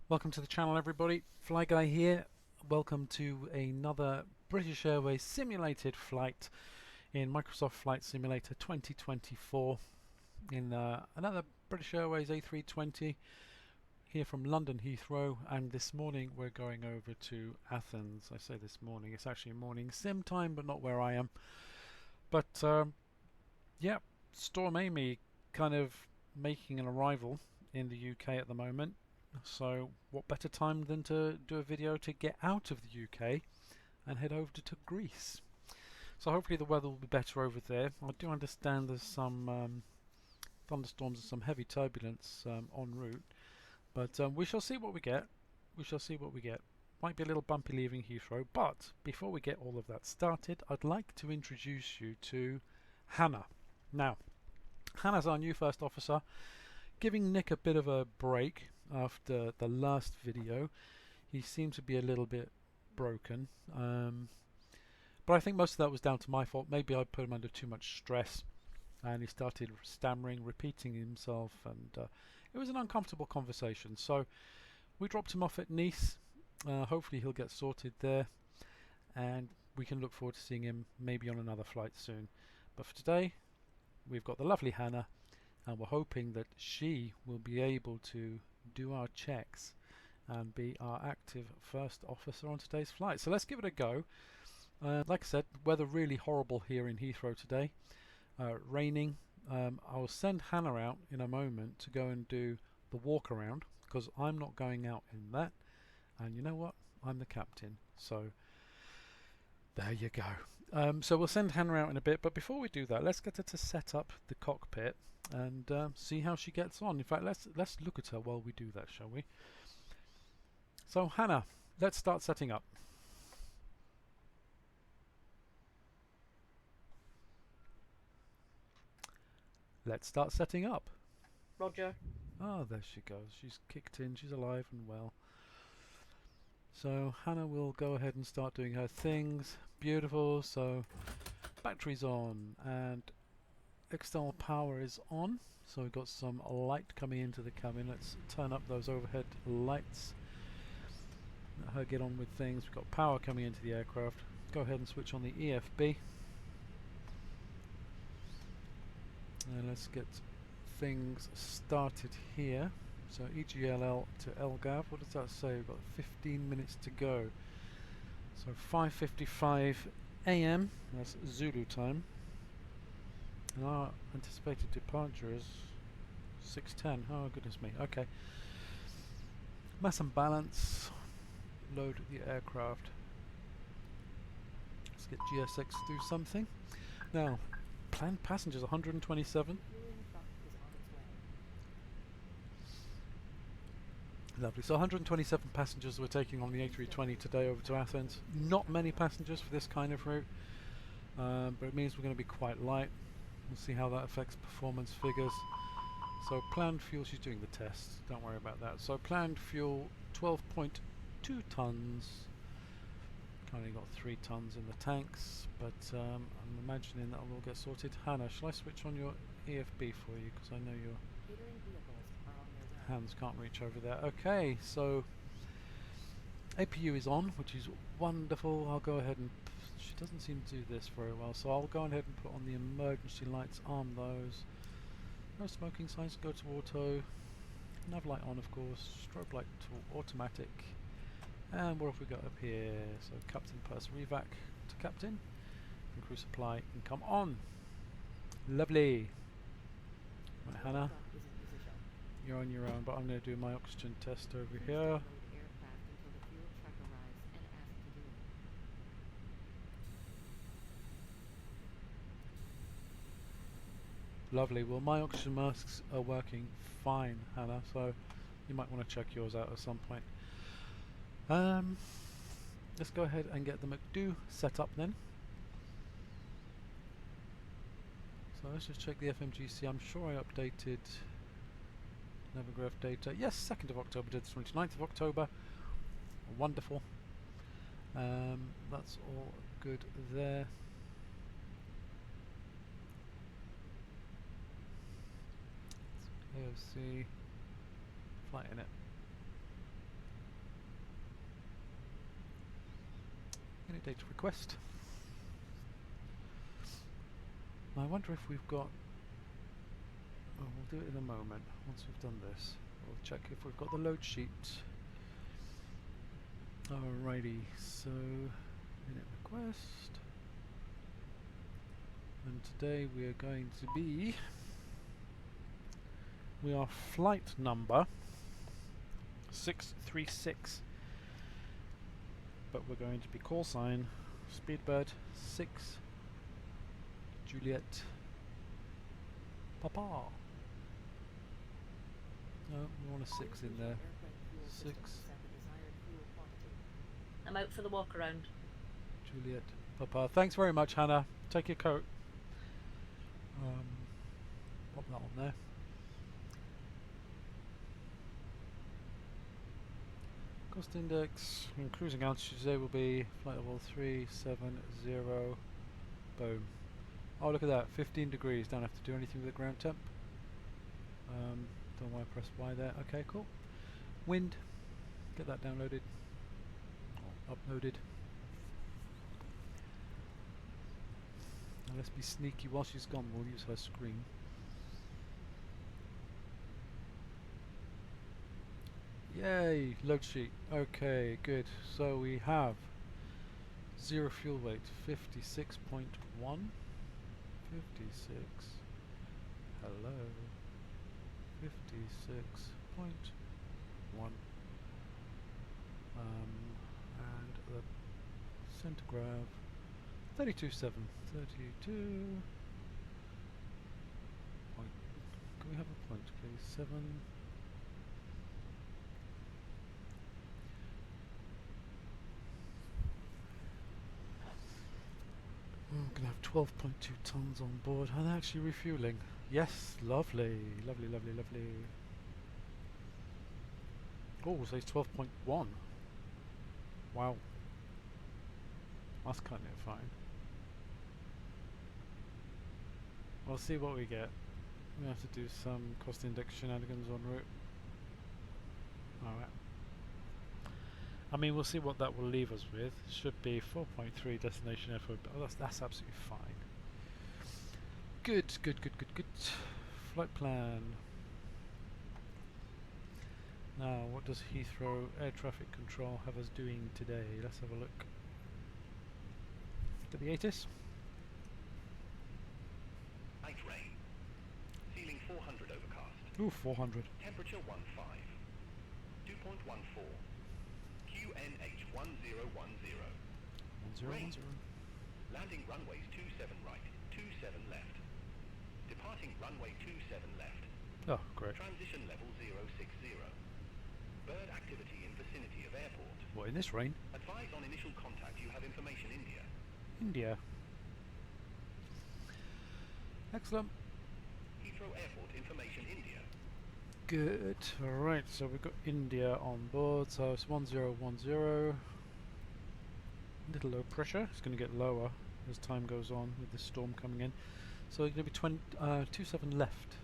Welcome to the channel, everybody. Fly Guy here. Welcome to another British Airways simulated flight in Microsoft Flight Simulator 2024 in another British Airways A320 here from London Heathrow, and this morning we're going over to Athens. I say this morning, it's actually morning sim time, but not where I am. But yeah, Storm Amy kind of making an arrival in the UK at the moment. So what better time than to do a video to get out of the UK and head over to Greece. So hopefully the weather will be better over there. I do understand there's some thunderstorms and some heavy turbulence en route, but we shall see what we get. We shall see what we get. Might be a little bumpy leaving Heathrow, but before we get all of that started, I'd like to introduce you to Hannah. Now, Hannah's our new first officer, giving Nick a bit of a break after the last video. He seemed to be a little bit broken, but I think most of that was down to my fault. Maybe I put him under too much stress and he started stammering, repeating himself, and it was an uncomfortable conversation. So we dropped him off at Nice. Hopefully he'll get sorted there, and we can look forward to seeing him maybe on another flight soon. But for today, we've got the lovely Hannah, and we're hoping that she will be able to do our checks and be our active first officer on today's flight. So let's give it a go. Like I said, weather really horrible here in Heathrow today. Raining. I'll send Hannah out in a moment to go and do the walk around, because I'm not going out in that, and you know what, I'm the captain, so there you go. So we'll send Hannah out in a bit, but before we do that, let's get her to set up the cockpit and see how she gets on. In fact, let's look at her while we do that, shall we? So Hannah, let's start setting up. Let's start setting up. Roger. Oh, there she goes. She's kicked in. She's alive and well. So Hannah will go ahead and start doing her things. Beautiful. So batteries on and external power is on. So we've got some light coming into the cabin. Let's turn up those overhead lights. Let her get on with things. We've got power coming into the aircraft. Go ahead and switch on the EFB. And let's get things started here. So EGLL to LGAV. What does that say? We've got 15 minutes to go. So 5:55 AM. That's Zulu time. And our anticipated departure is 6:10. Oh goodness me. Okay. Mass and balance. Load the aircraft. Let's get GSX to do something. Now, planned passengers 127. Lovely. So 127 passengers we're taking on the A320 today over to Athens. Not many passengers for this kind of route, but it means we're going to be quite light. We'll see how that affects performance figures. So planned fuel, she's doing the tests, don't worry about that. So planned fuel 12.2 tons. Currently got 3 tons in the tanks, but I'm imagining that will get sorted. Hannah, shall I switch on your EFB for you, because I know your hands can't reach over there. Okay, so APU is on, which is wonderful. I'll go ahead and she doesn't seem to do this very well, so I'll go ahead and put on the emergency lights, arm those. No smoking signs, go to auto. Nav light on, of course. Strobe light to automatic. And what have we got up here? So captain purse revac to captain, and crew supply income on. Lovely. Right, Hannah, you're on your own, but I'm going to do my oxygen test over here. Lovely. Well, my oxygen masks are working fine, Hannah, so you might want to check yours out at some point. Let's go ahead and get the McDo set up then. So let's just check the FMGC. I'm sure I updated Navigraph data. Yes, 2nd of October to the 29th of October. Wonderful. That's all good there. AOC, flight in it. data request. I wonder if we've got... Oh, we'll do it in a moment. Once we've done this, we'll check if we've got the load sheet. Alrighty, so minute request. And today we are going to be... We are flight number 636. But we're going to be call sign Speedbird 6 Juliet Papa. No, we want a 6 in there. 6 I'm out for the walk around. Juliet Papa. Thanks very much, Hannah. Take your coat. Pop that on there. Cost index and cruising altitude today will be flight level 370. Boom. Oh, look at that, 15 degrees. Don't have to do anything with the ground temp. Don't want to press Y there. Okay, cool. Wind. Get that downloaded. Or uploaded. Now let's be sneaky. While she's gone, we'll use her screen. Yay, load sheet. Okay, good. So we have zero fuel weight, 56.1. 56. Hello. 56.1. And the centigrade 32.7. 32. Point. Can we have a point, please? 7. I'm going to have 12.2 tons on board. Are they actually refueling? Yes, lovely, lovely, lovely, lovely. Oh, so it's 12.1. Wow. That's cutting it fine. We'll see what we get. We have to do some cost index shenanigans en route. Alright. I mean, we'll see what that will leave us with. Should be 4.3 destination effort, but that's absolutely fine. Good, good, good, good, good. Flight plan. Now, what does Heathrow Air Traffic Control have us doing today? Let's have a look. Look at the ATIS. Light rain. Ceiling 400 overcast. Ooh, 400. Temperature 15. 2.14. QNH 1010. 1010. Landing runways 27 right, 27 left. Departing runway 27 left. Oh, great. Transition level 060. Bird activity in vicinity of airport. What, in this rain? Advise on initial contact you have information India. India. Excellent. Heathrow Airport information India. Good. Alright, so we've got India on board, so it's 1010. Little low pressure. It's going to get lower as time goes on with the storm coming in. So it's going to be 27 left.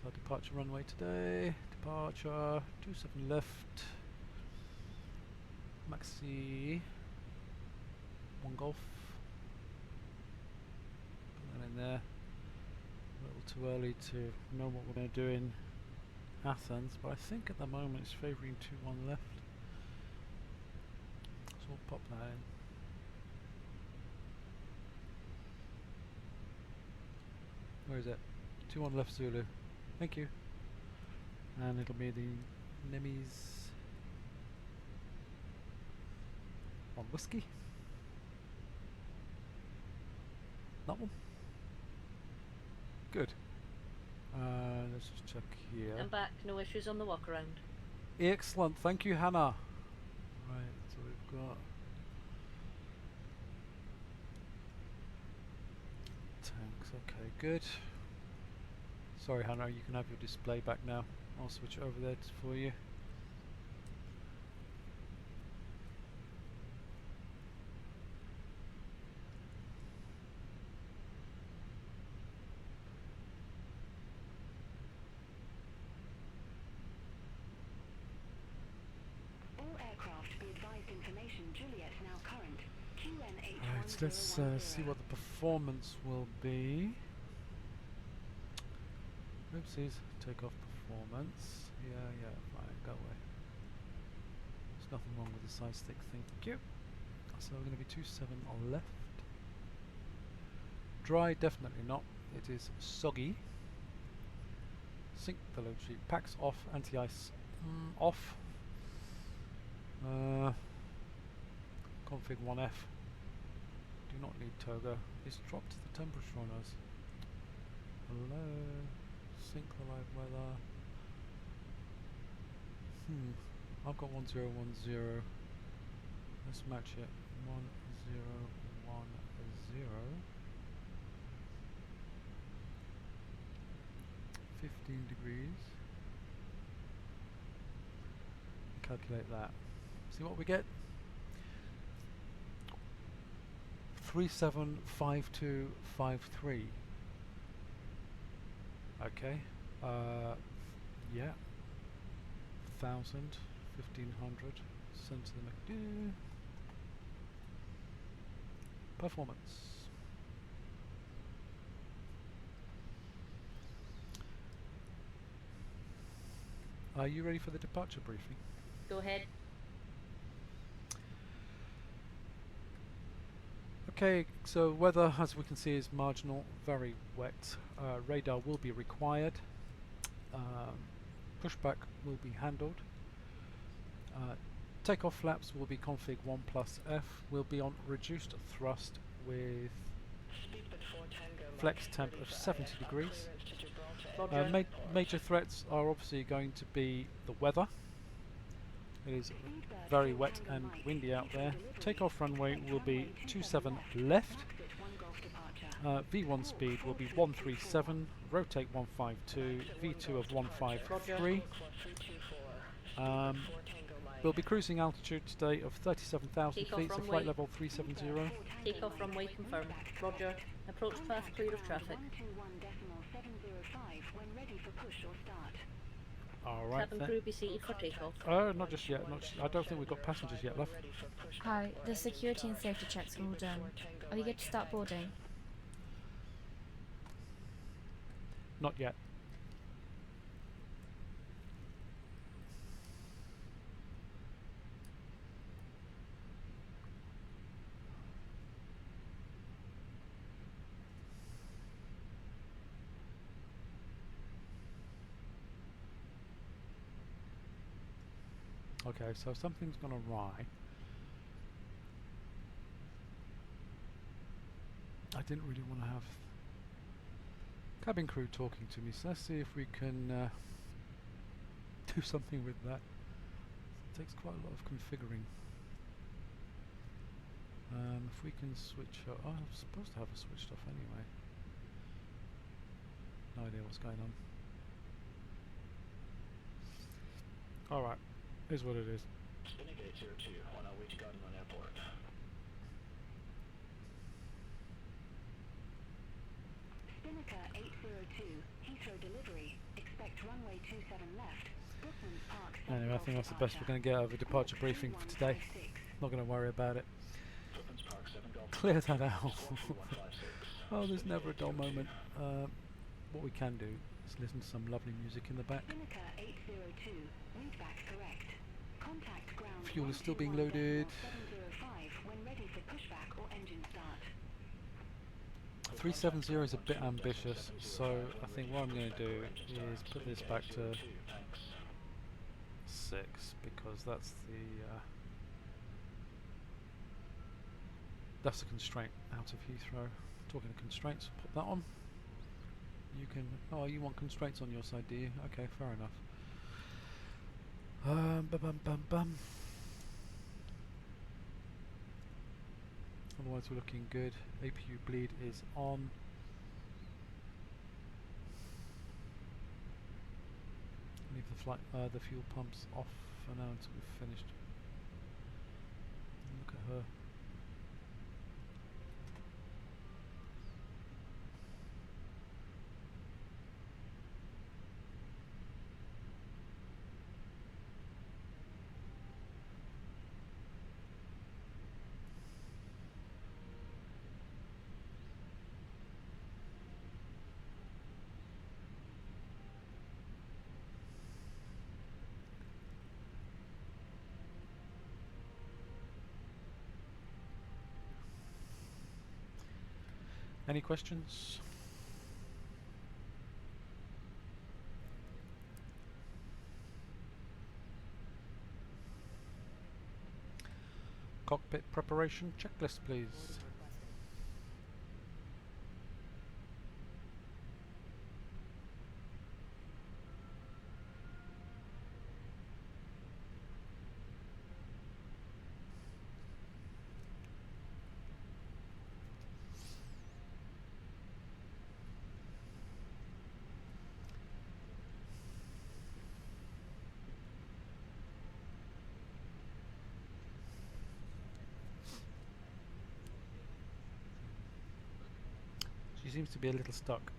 So departure runway today. Departure 27 left. Maxi 1 Golf. Put that in there. A little too early to know what we're going to do in Athens, but I think at the moment it's favouring 2-1 left. So we'll pop that in. Where is it? 2-1 left Zulu. Thank you. And it'll be the Nemes on whiskey. That one. Good. Let's just check here. I'm back, no issues on the walk around. Excellent, thank you, Hannah. Right, so we've got tanks. Okay, good. Sorry, Hannah, you can have your display back now. I'll switch it over there for you. All aircraft be advised information Juliet now current. Right, let's see what the performance will be. Oopsies, take off performance. Yeah, fine, go away. There's nothing wrong with the side stick, thank you. So we're going to be 27 on left. Dry, definitely not. It is soggy. Sync the load sheet. Packs off, anti-ice off. Config 1F. Do not need Toga. It's dropped the temperature on us. Hello. Sync the live weather. I've got 1010. Let's match it. 1010. 15 degrees. Calculate that. See what we get? 375253. Okay. Yeah. 1000, 1500. Send to the McDo. Performance. Are you ready for the departure briefing? Go ahead. Okay, so weather, as we can see, is marginal, very wet. Radar will be required. Pushback will be handled. Takeoff flaps will be config 1 plus F. Will be on reduced thrust with flex temp of 70 degrees. Major threats are obviously going to be the weather. It is very wet and windy out there. Takeoff runway will be 27 left. V1 speed will be 137. Rotate 152. V2 of 153. We'll be cruising altitude today of 37,000 feet, so flight level 370. Takeoff runway confirmed. Roger. Approach path clear of traffic. Alright Cabin then. crew be seated for takeoff. Not just yet. I don't think we've got passengers yet, love. Hi, the security and safety checks are all done. Are we good to start boarding? Not yet. Okay, so something's gone awry. I didn't really want to have cabin crew talking to me, so let's see if we can do something with that. It takes quite a lot of configuring. If we can switch oh, I'm supposed to have it switched off anyway. No idea what's going on. Alright, is what it is. Spinning gate 02 on our way to Garden Airport. Spinnaker 802, Heathrow delivery. Expect runway 27 left. Brooklands Park. Anyway, I think that's the best we're going to get out of a departure briefing for today. Not going to worry about it. Clear that out. Oh, there's never a dull moment. What we can do is listen to some lovely music in the back. Spinnaker 802, read back correct. Contact ground. Fuel is still being loaded. 705 when ready for pushback or engine start. 370 is a bit ambitious, so I think what I'm going to do is put this back to 6 because that's the constraint out of Heathrow. Talking of constraints, put that on. You can. Oh, you want constraints on your side, do you? Okay, fair enough. Otherwise, we're looking good. APU bleed is on. Leave the flight, the fuel pumps off for now until we've finished. Look at her. Any questions? Cockpit preparation checklist, please. She seems to be a little stuck.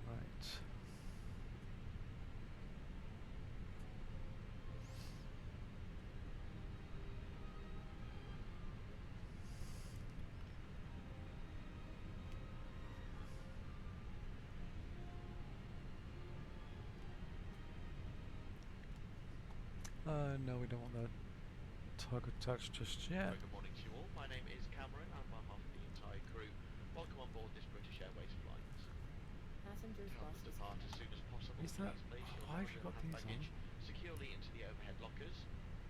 Right. No, we don't want the target touch just yet. Very good morning to you all. My name is Cameron on behalf of the entire crew. Welcome on board this British Airways flight. Passengers To help us lost. depart as soon as possible, Is that- please place your why have you carry-on got hand these on? baggage securely into the overhead lockers.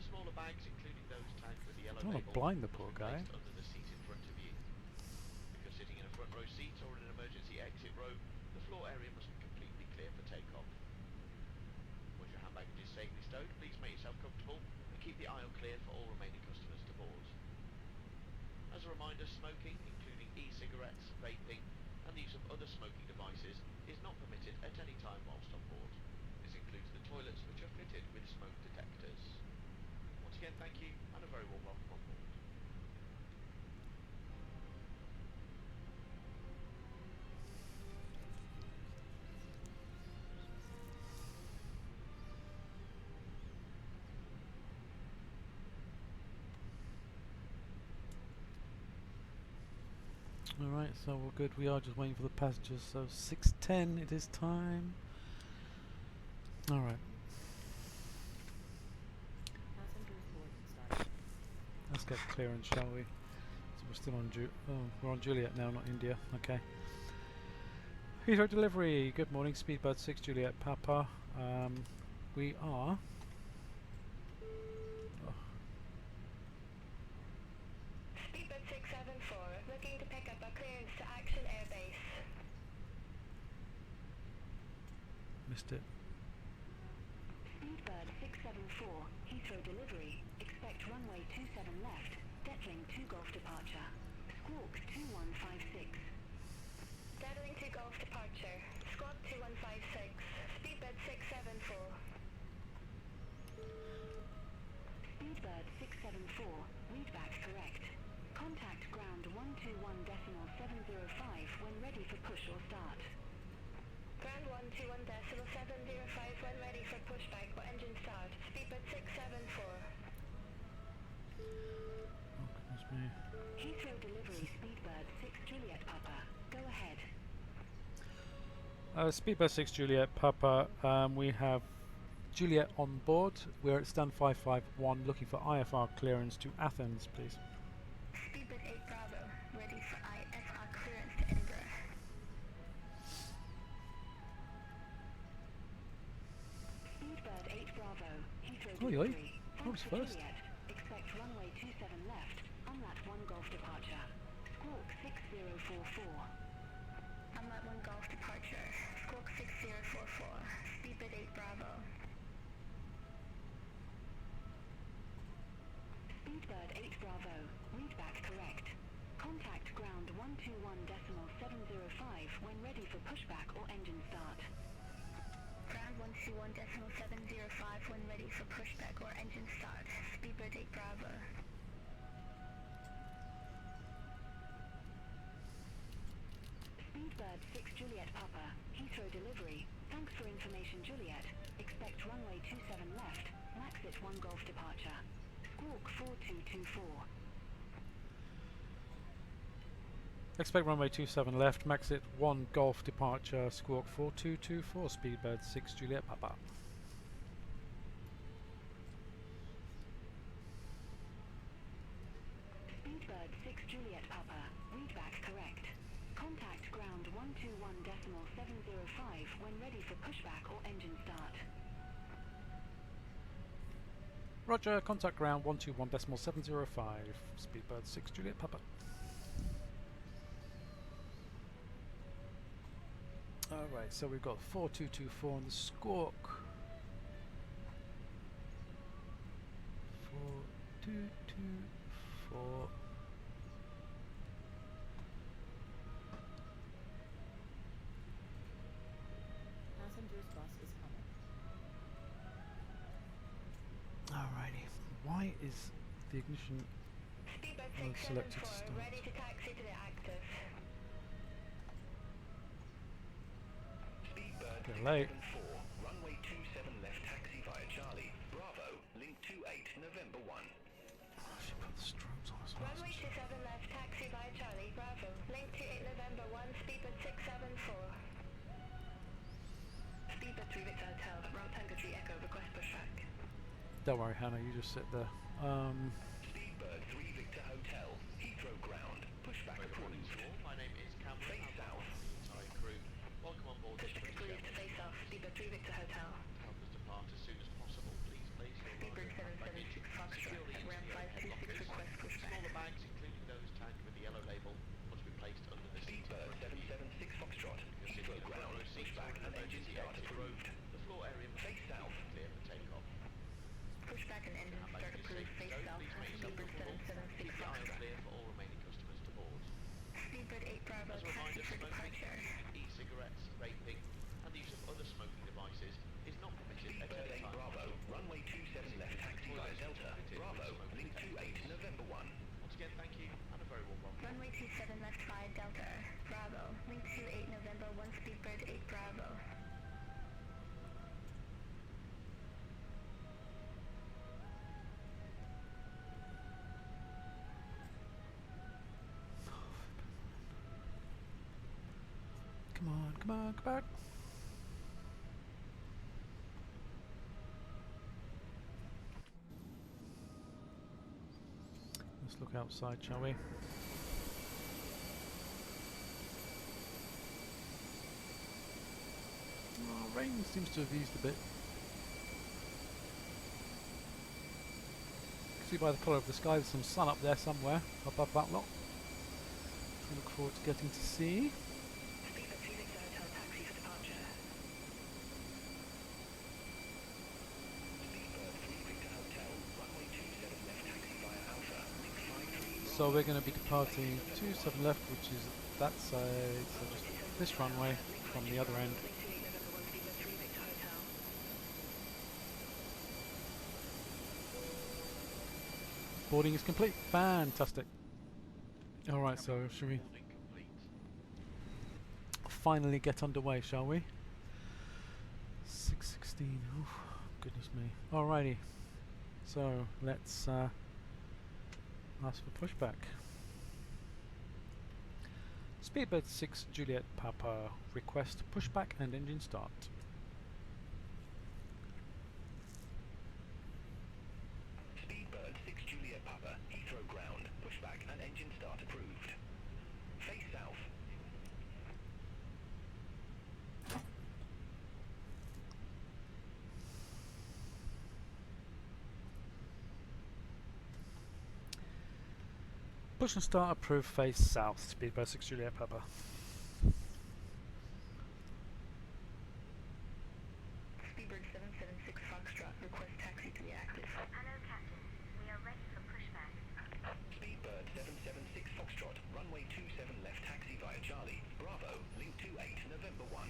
Smaller bags, including those tagged with the yellow Don't wanna label, blind the must poor be guy. placed under the seat in front of you. If you're sitting in a front row seat or in an emergency exit row, the floor area must be completely clear for takeoff. Once your hand baggage is safely stowed, please make yourself comfortable and keep the aisle clear for all remaining customers to board. As a reminder, smoking, including e-cigarettes, vaping, and the use of other smoking devices, is not permitted at any time whilst on board. This includes the toilets, which are fitted with smoke detectors. Once again, thank you, and a very warm welcome on board. Alright, so we're good. We are just waiting for the passengers. So 6:10 it is time. Alright, Passengers boarding started. let's get clearance, shall we? So we're still on we're on Juliet now, not India. Okay. Heathrow delivery. Good morning, Speedbird 6 Juliet Papa. We are. Speedbird 674, looking to pick up a clearance to Action Airbase. Missed it. Speedbird 674, Heathrow delivery. Expect runway 27 left, Detling 2 Golf departure. Squawk 2156. Deadling to Golf departure. Squawk 2156. Speedbird 674. Speedbird 674, readback correct. Contact ground 121.705 when ready for push or start. Ground 121.705 when ready for pushback or engine start. Speedbird 674. Oh, goodness me. Heathrow delivery Speedbird 6 Juliet Papa. Go ahead. Speedbird 6 Juliet Papa. We have Juliet on board. We're at stand 551 looking for IFR clearance to Athens, please. Speedbird 8 Bravo, ready for IFR clearance to Edinburgh. Speedbird 8 Bravo, Heathrow Oi, oi. delivery. I was Thanks for first. Juliet. Expect runway 27 left, unlat 1 Golf departure. Squawk 6044. Unlat 1 Golf departure. Squawk 6044. Speedbird 8 Bravo. Speedbird 8 Bravo, readback correct. Contact ground 121.705 when ready for pushback or engine start. Ground 121.705 when ready for pushback or engine start. Speedbird 8 Bravo. Speedbird 6 Juliet Papa, Heathrow delivery. Thanks for information, Juliet. Expect runway 27 left, max it 1 Golf departure. Squawk 4224. Expect runway 27 left, max it 1 Golf departure, squawk 4224, Speedbird 6 Juliet Papa. Speedbird 6 Juliet Papa. Read back correct. Contact ground 121.705 when ready for pushback or engine start. Roger, contact ground 121.705, Speedbird 6 Juliet Papa. Alright, so we've got 4224 on the squawk. 4224. Passenger's bus is coming. Alrighty, why is the ignition Speedbird selected to 674, start? ready to taxi to the active. Speedbird Bit late. 674, runway 27 left taxi via Charlie. Bravo, link 28 November 1. Oh, she put the strobes on as well. Runway 27 left taxi via Charlie, Bravo. Link to 8 November 1, Speedbird 674. Speedbird 3 Victor Hotel, Rom Tango 3 Echo, request pushback. Don't worry, Hannah, you just sit there. Speedbird 3 Victor Hotel, Heathrow ground. Pushback Good morning approved. to all. My name is Cameron. Face I'm south. the entire crew. Welcome on board this Pushback British approved, Airways. face off, Speedbird 3 Victor Hotel. Help us depart as soon as possible. Please place your Speedbird larger handbag 776 Foxtrot, securely at into ramp the overhead 526 lockers. request pushback. Smaller bags, including those tagged with the yellow label, must be placed under the seat in Speedbird front of you. 776 Foxtrot, You're sitting Heathrow in a front ground. row seat or Pushback an and engine emergency start exit row. approved. The floor area must be Face south. clear for takeoff. Pushback and engine Handbag start is approved, safe to face go. south, Please make yourself Speedbird comfortable. 776 Keep the aisle Foxtrot. clear for all remaining customers to board. Speedbird 8 Bravo, As a taxi reminder, for smoking, departure. e-cigarettes, vaping, and the use of other smoking devices is not permitted at Speedbird any 8 time. Bravo, runway 27 left taxi via Delta. Bravo, link 28 November 1. Once again, thank you, and a very warm welcome. Runway 27 left 5 Delta. Bravo. Link 28 November 1 Speedbird 8 Bravo. Come on, come on, come back. Let's look outside, shall we? Oh, rain seems to have eased a bit. See by the colour of the sky, there's some sun up there somewhere above that lot. We look forward to getting to see. Speedbird 3 Victor Hotel taxi for departure. Speedbird 3 Victor Hotel, runway 27 left taxi via Alpha. Link 53. So we're going to be departing 27 left, which is that side, so just this runway from the other end. Link 28 November 1 Speedbird 3 Victor Hotel. Boarding is complete. Fantastic. Alright, so should we Boarding complete. finally get underway, shall we? 6:16. Oh, goodness me. Alrighty. So let's ask for pushback. Speedbird 6 Juliet Papa, request pushback and engine start. Speedbird 6 Juliet Papa, Heathrow ground. Pushback and engine start approved. Face south. Push and start approved, face south. Speedbird 6 Juliet Papa. Speedbird 776 Foxtrot, request taxi to the active. Hello, Captain. We are ready for pushback. Speedbird 776 Foxtrot, runway 27 left taxi via Charlie. Bravo, link 28 November 1.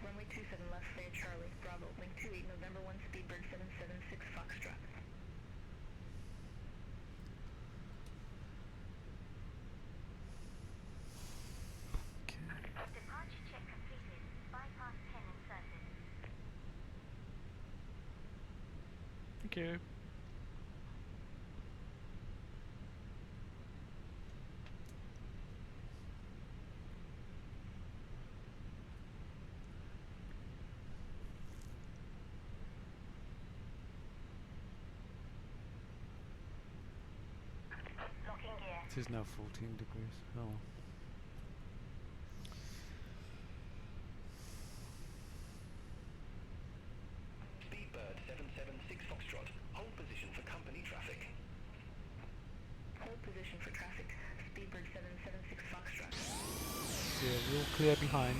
Runway 27 left via Charlie. Bravo. Link 28 November 1 Speedbird 776 Foxtrot. Departure check completed. Bypass pin inserted. Thank you. It is now 14 degrees. Oh. Speedbird 776 Foxtrot, hold position for company traffic. Hold position for traffic. Speedbird 776 Foxtrot. So yeah, you're all clear behind.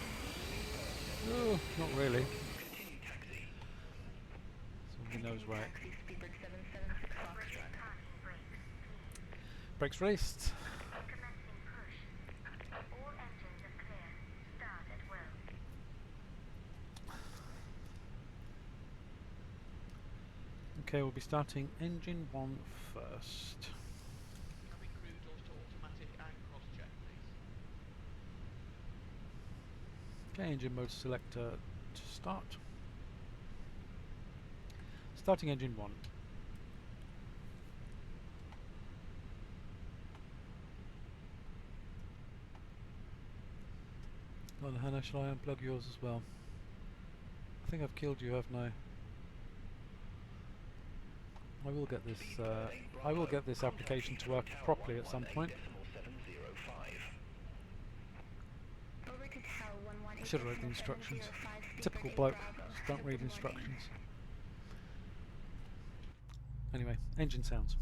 Oh, not really. Continue taxi. Somebody knows right. Taxi Speedbird 776 Foxtrot. Brakes raced. Commencing push. All engines are clear. Start at will. Okay, we'll be starting engine 1 first. Cabin crew doors to automatic and cross check, please. Okay, engine mode selector to start. Starting engine 1. Go on, Hannah, shall I unplug yours as well? I think I've killed you, haven't I? I will get this. I will get this application to work properly at some point. Over to Tower 118. I should have read the instructions. Typical bloke, just don't read instructions. Anyway, engine sounds.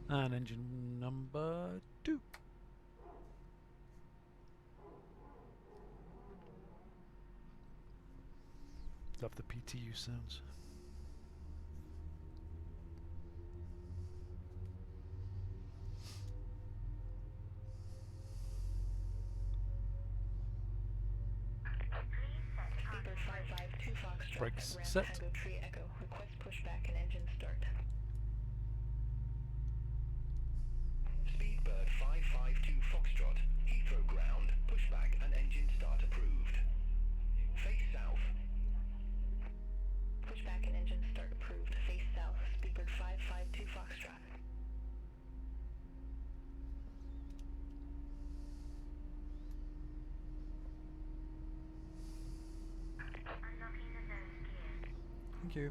And engine number 2. Love the PTU sounds. Speedbird 552 Foxtrot. Brakes Ramp set. Tango Tree Echo. Request pushback and engine start. Speedbird 552 Foxtrot, Heathrow ground, pushback and engine start approved. Face south. Pushback and engine start approved. Face south. Speedbird 552 Foxtrot. Unlocking the nose gear. Thank you.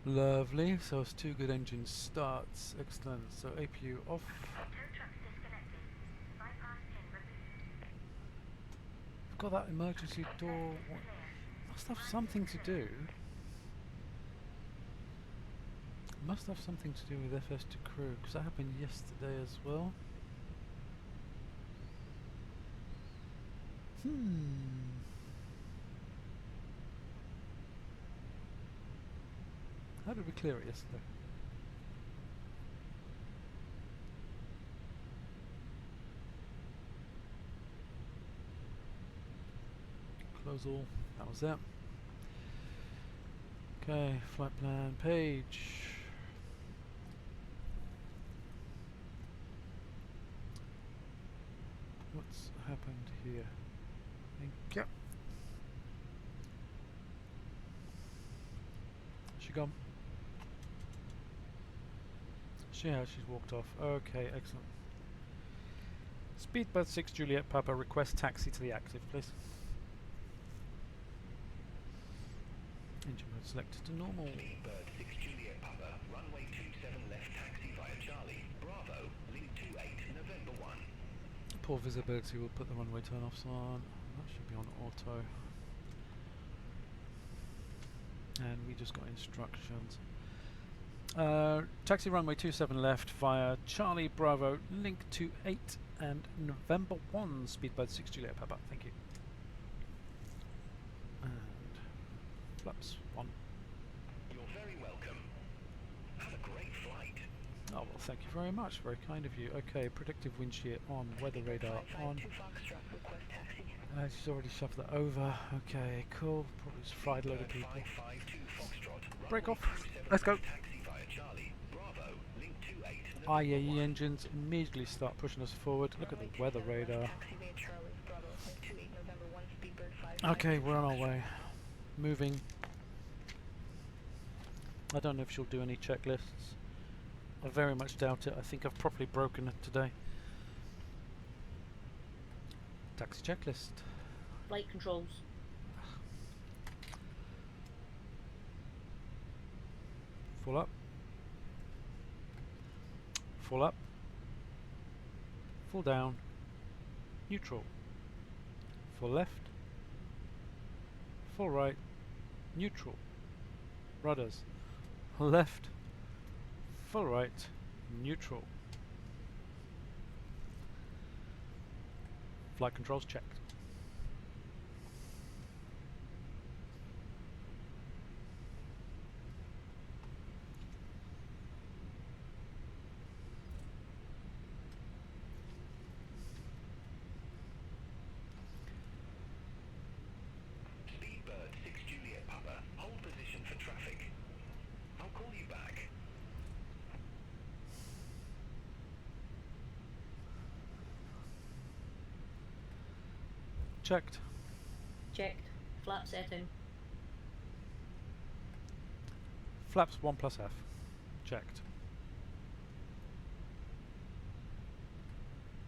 Lovely, so it's 2 good engine starts. Excellent. So APU off. Tow truck disconnected. Bypass pin removed. I've got that emergency door. Must have something to do. Must have something to do with FS to crew, because that happened yesterday as well. How did we clear it yesterday? Close all. That was it. Okay, flight plan page. What's happened here? Thank you. She gone? She has, she's walked off. Okay, excellent. Speedbird 6 Juliet Papa, request taxi to the active, please. Engine mode selected to normal. Speedbird 6 Juliet Papa, runway 27 left taxi via Charlie, Bravo, link 28, November 1. Poor visibility, we'll put the runway turn-offs on. That should be on auto. And we just got instructions. Taxi runway 27 left via Charlie Bravo, link 28 and November 1, Speedbird 6 Juliet Papa. Thank you. And flaps 1. You're very welcome. Oh well, thank you very much. Very kind of you. Okay, predictive wind shear on, weather radar on. Foxtrot, request taxi. She's already shoved that over. Okay, cool. Probably just fried a load of Speedbird people. 552 Foxtrot, Break runway off. 27 Let's go. taxi via Charlie, Bravo, link 28, November IAE 1. engines immediately start pushing us forward. Look at the weather radar. Taxi via Charlie, Bravo, link 28, November 1, Speedbird 552 Okay, we're on our Foxtrot. way. Moving. I don't know if she'll do any checklists. I very much doubt it. I think I've properly broken it today. Taxi checklist. Flight controls. Full up. Full up. Full down. Neutral. Full left. Full right. Neutral. Rudders. Left. Full right. Neutral. Flight controls checked. Speedbird 6 Juliet Papa, hold position for traffic. I'll call you back. Checked. Checked. Flap setting. Flaps 1 plus F. Checked.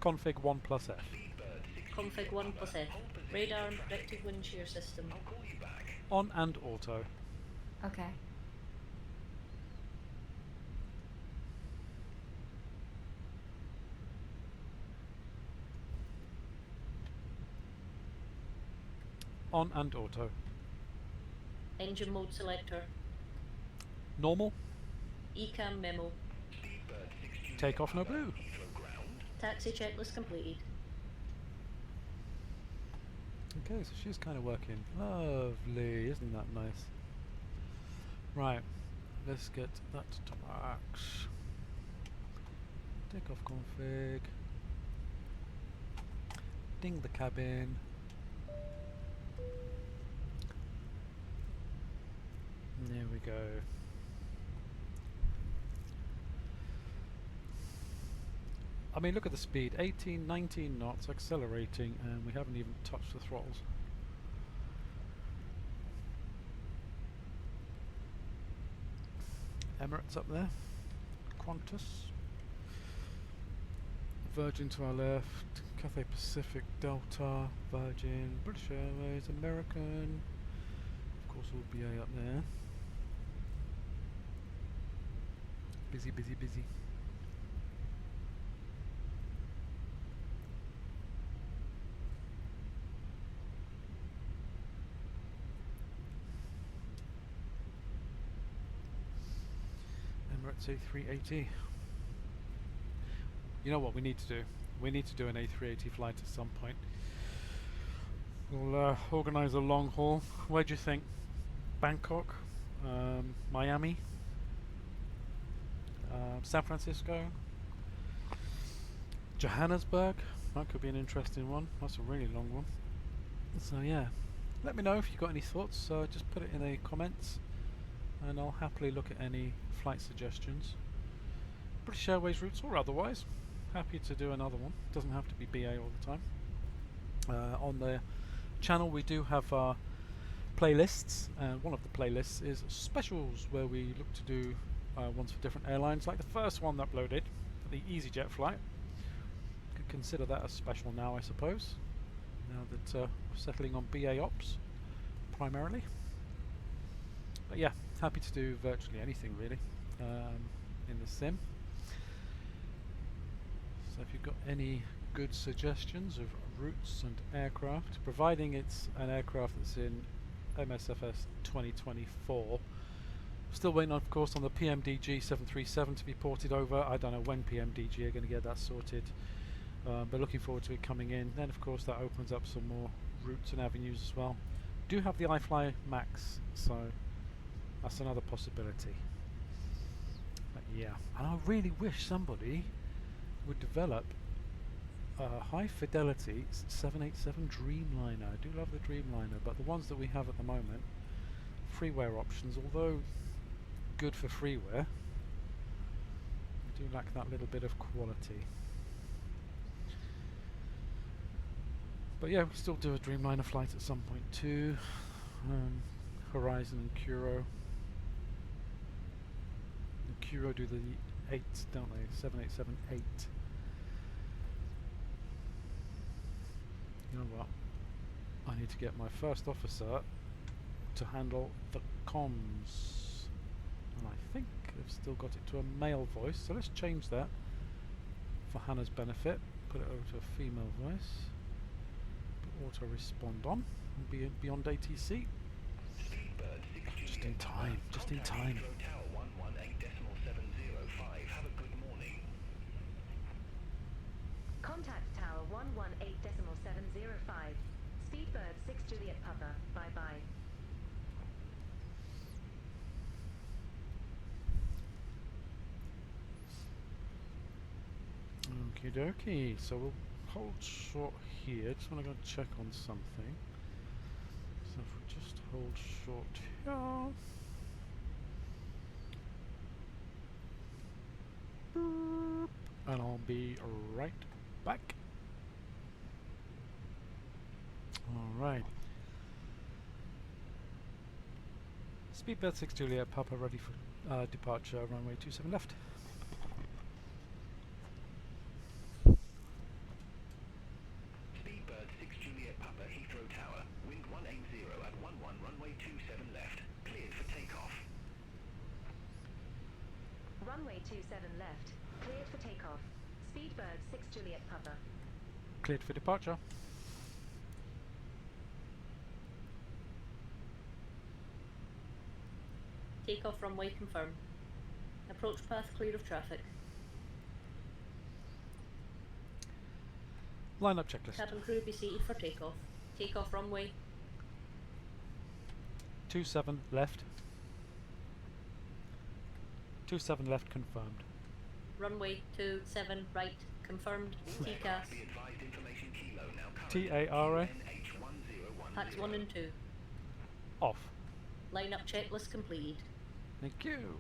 Config 1 plus F. Speedbird 6 Config Juliet 1 Papa, plus F. hold position Radar for and traffic. predictive wind shear system. I'll call you back. On and auto. Okay. On and auto. Engine mode selector. Normal. ECAM memo. Speedbird 6 Juliet Take off no Papa, blue. Heathrow ground. Taxi checklist completed. Okay, so she's kind of working. Lovely, isn't that nice? Right, let's get that to max. Take off config. Ding the cabin. There we go. I mean, look at the speed, 18, 19 knots, accelerating, and we haven't even touched the throttles. Emirates up there, Qantas, Virgin to our left, Cathay Pacific, Delta, Virgin, British Airways, American, of course all BA up there. Busy, busy, busy. Emirates A380. You know what we need to do? We need to do an A380 flight at some point. We'll organise a long haul. Where do you think? Bangkok? Miami? San Francisco? Johannesburg? That could be an interesting one. That's a really long one. So yeah, let me know if you've got any thoughts. Just put it in the comments and I'll happily look at any flight suggestions. British Airways routes or otherwise. Happy to do another one. Doesn't have to be BA all the time. On the channel we do have playlists, and one of the playlists is specials, where we look to do ones for different airlines, like the first one uploaded, the EasyJet flight. Could consider that a special now, I suppose, now that we're settling on BA ops primarily. But yeah, happy to do virtually anything really in the sim. So if you've got any good suggestions of routes and aircraft, providing it's an aircraft that's in MSFS 2024. Still waiting, of course, on the PMDG 737 to be ported over. I don't know when PMDG are going to get that sorted, but looking forward to it coming in. Then, of course, that opens up some more routes and avenues as well. Do have the iFly Max, so that's another possibility. But yeah, and I really wish somebody would develop a high fidelity 787 Dreamliner. I do love the Dreamliner, but the ones that we have at the moment, freeware options, although good for freeware, do lack that little bit of quality. But yeah, we still do a Dreamliner flight at some point too. Horizon and Kuro. And Kuro do the 8, don't they? 787-8. You know what? I need to get my first officer to handle the comms. And I think they've still got it to a male voice, so let's change that for Hannah's benefit. Put it over to a female voice. Put auto respond on and be beyond ATC. Just in time, just in time. Tower 118.705. Have a good morning. Contact Tower 118.705. Speedbird 6 Juliet Papa. Bye bye. Okie dokie, so we'll hold short here. Just want to go check on something. So if we just hold short here. Boop, and I'll be right back. Alright. Speedbird 6 Juliet Papa ready for departure, runway 27 left. Speedbird 6 Juliet Papa, Heathrow Tower. Wind 180 at 11, runway 27 left. Cleared for takeoff. Runway 27 left. Cleared for takeoff. Speedbird 6 Juliet Papa. Cleared for departure. Takeoff runway confirmed. Approach path clear of traffic. Line-up checklist. Cabin crew be seated for takeoff. Takeoff runway. 27 left. 27 left confirmed. Runway 27 right confirmed. TCAS. Be advised information kilo now current TARA NH1010. Packs 1 and 2. off. Line-up checklist completed. Thank you.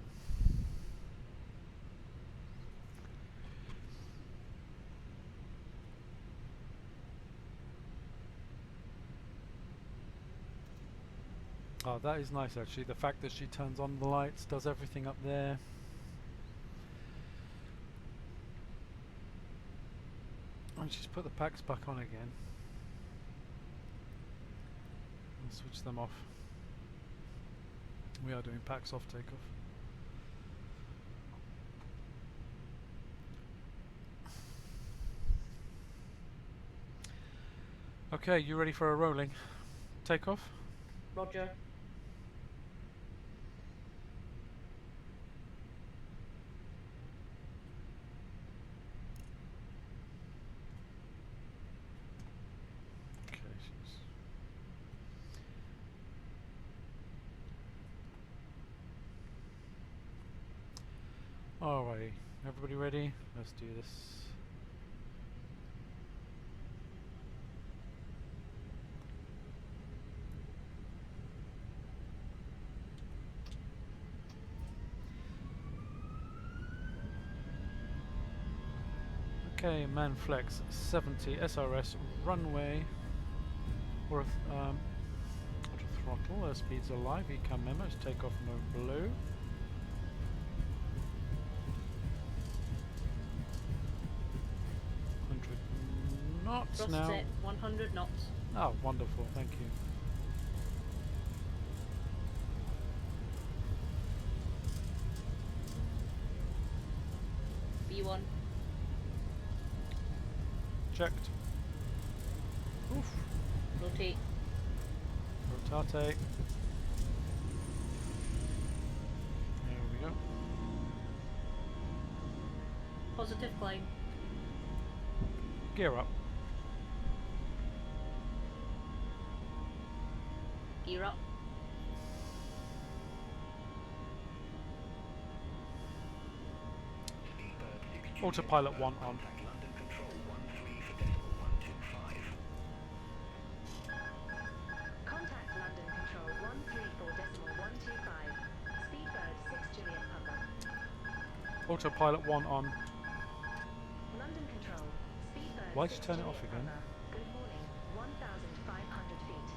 Oh, that is nice actually. The fact that she turns on the lights, does everything up there. And she's put the packs back on again. And switch them off. We are doing packs off takeoff. Okay, you ready for a rolling takeoff? Roger. Okay, she's alrighty. Everybody ready? Let's do this. Okay, Manflex 70 SRS runway. Or auto throttle, airspeeds are live, ECAM memos, takeoff mode blue. Knots Thrust now. set 100 knots. Oh, wonderful, thank you. B1. Checked. Oof. Rotate. Rotate. There we go. Positive climb. Gear up. Gear up. Autopilot 1 on. Contact London Control 13 for decimal 125. Contact London Control 134.125. Speedbird 6 Juliet Papa. Autopilot 1 on. London Control. Speedbird Why'd you 6 turn it Juliet off again? Papa. Good morning. 1,500 feet.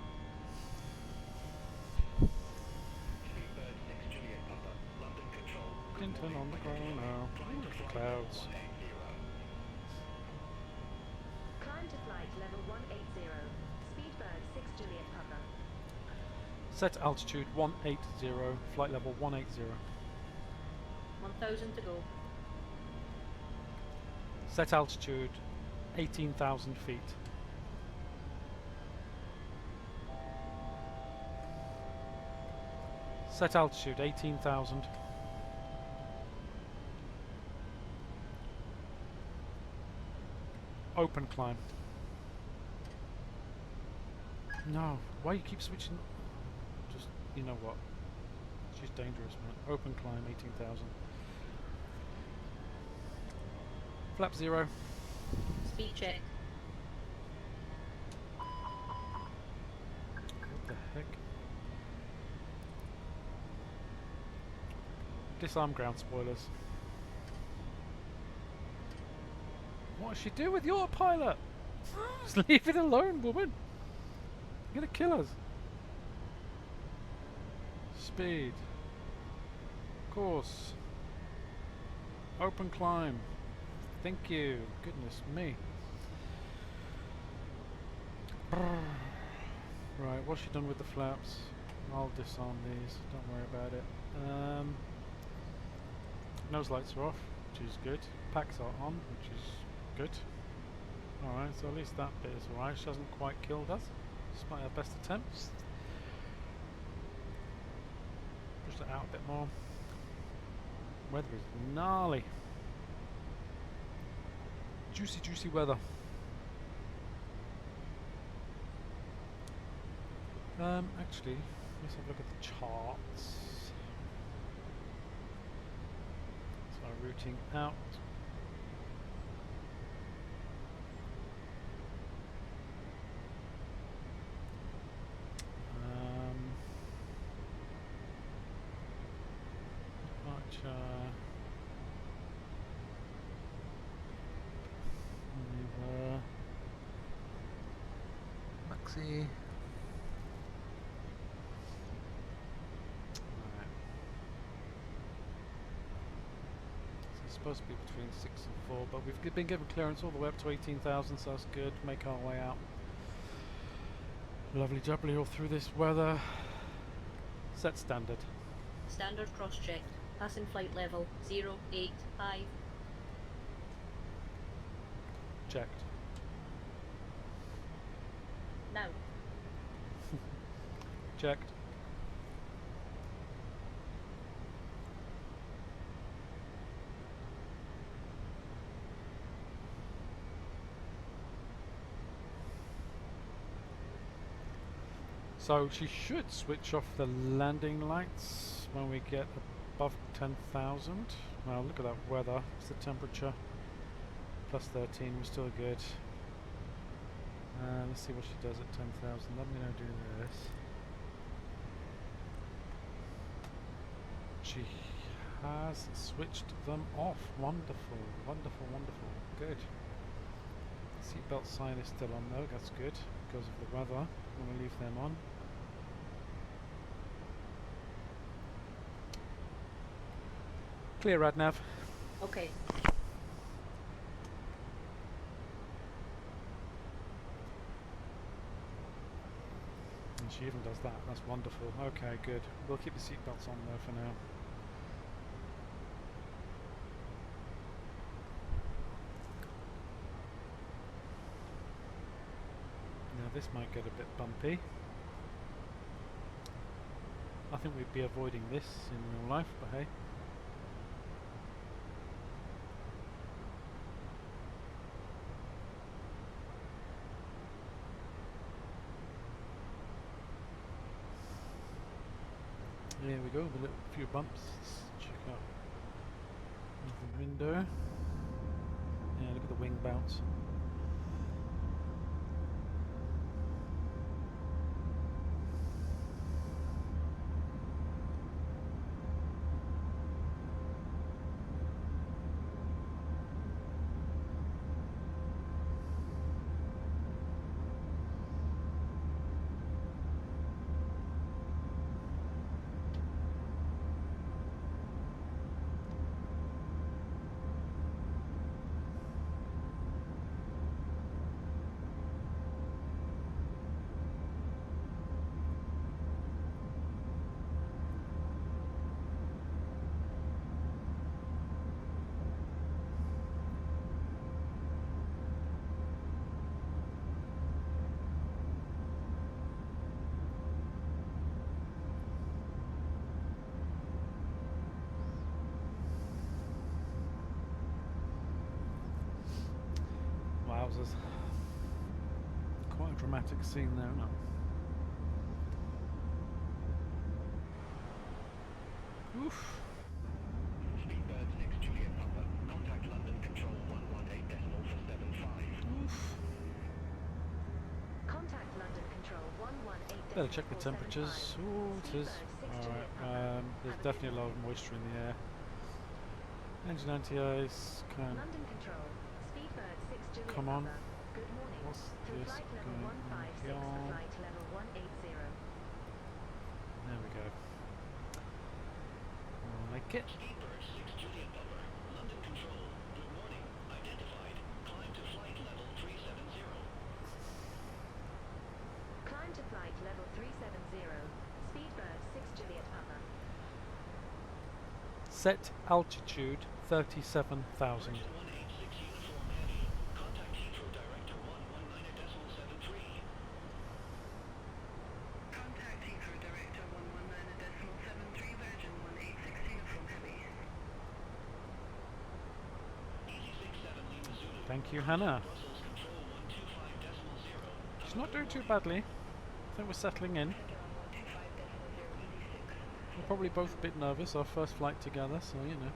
Speedbird 6 Juliet Papa. London Control. Clinton on the ground now. Beautiful clouds. 180. Climb to flight level 180. Speedbird 6 Juliet Papa. Set altitude 180. Flight level 180. 1,000 to go. Set altitude 18,000 feet. Set altitude 18,000. Open climb. No, why you keep switching? Just, you know what? She's dangerous, man. Open climb 18,000. Flap 0. Speed check. What the heck? Disarm ground spoilers. What does she do with your pilot? Just leave it alone, woman. You're gonna kill us. Speed. Course. Open climb. Thank you. Goodness me. Right, what's she done with the flaps? I'll disarm these. Don't worry about it. Nose lights are off, which is good. Packs are on, which is good. Alright, so at least that bit is alright. She hasn't quite killed us, despite her best attempts. Push that out a bit more. Weather is gnarly. Juicy, juicy weather. Actually, let's have a look at the charts. So routing out. Departure. Maneuver. Maxi. Supposed to be between 6 and 4, but we've been given clearance all the way up to 18,000, so that's good. Make our way out. Lovely jubbly all through this weather. Set standard. Standard cross checked. Passing flight level 085. Checked. Now. Checked. So she should switch off the landing lights when we get above 10,000. Now look at that weather. It's the temperature. Plus 13, we're still good. Let's see what she does at 10,000. Let me now do this. She has switched them off. Wonderful, wonderful, wonderful. Good. Seatbelt sign is still on though. That's good because of the weather. I'm going to leave them on. Clear, Radnav. Okay. And she even does that. That's wonderful. Okay, good. We'll keep the seatbelts on there for now. Now this might get a bit bumpy. I think we'd be avoiding this in real life, but hey. There we go, with a few bumps. Let's check out the window. Yeah, look at the wing bounce. Wowzers. Quite a dramatic scene there, isn't it? Oof. Speedbird 6 Juliet Papa. Contact London Control 118 decimal for 75. Oof. Contact London Control 118 Better check the temperatures. Ooh, it is. Alright, there's definitely a lot of moisture in the air. Engine anti-ice, can... London Control, Speedbird 6 Juliet Come on. Papa. Good morning. What's To this flight level going on 156 here? to flight level 180. There we go. Like it. Speedbird 6 Juliet Papa. London Control. Good morning. Identified. Climb to flight level 370. Climb to flight level 370. Speedbird 6 Juliet Papa. Set altitude 37,000. 186 uniform heavy. Contact Heathrow Director 119.73. Contact Heathrow Director 119.73. Virgin 186 uniform heavy. Easy 67 Lima Zulu. Thank you, Hannah. Brussels Control 125.0. She's not doing too badly. I think we're settling in. We're probably both a bit nervous, our first flight together, so you know.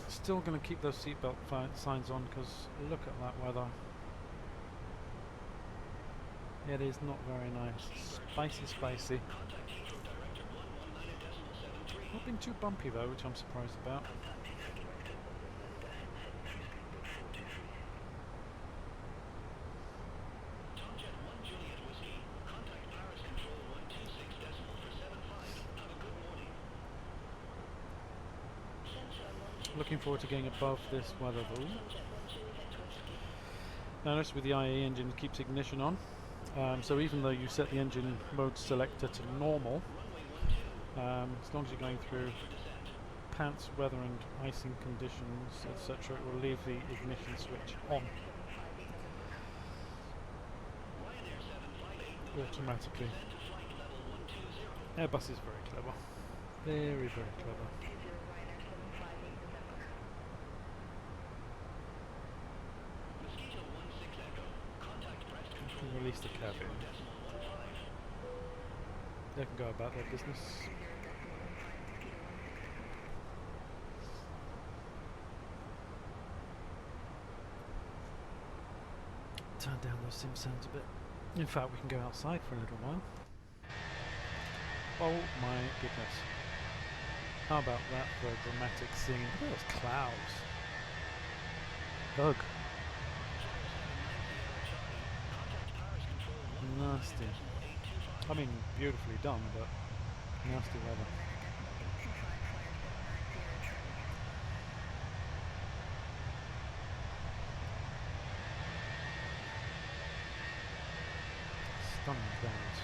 Still going to keep those seatbelt signs on because look at that weather. It is not very nice. Spicy, spicy. Not been too bumpy though, which I'm surprised about. Looking forward to getting above this weather though. Notice with the IE engine it keeps ignition on. So even though you set the engine mode selector to normal, as long as you're going through pants, weather and icing conditions, etc., it will leave the ignition switch on automatically. Airbus is very clever. Very, very clever. Release the cabin. They can go about their business. Turn down those sim sounds a bit. In fact, we can go outside for a little while. Oh my goodness. How about that for a dramatic scene? Look at those clouds. Ugh. Nasty. I mean, beautifully done, but nasty weather. Stunning clouds.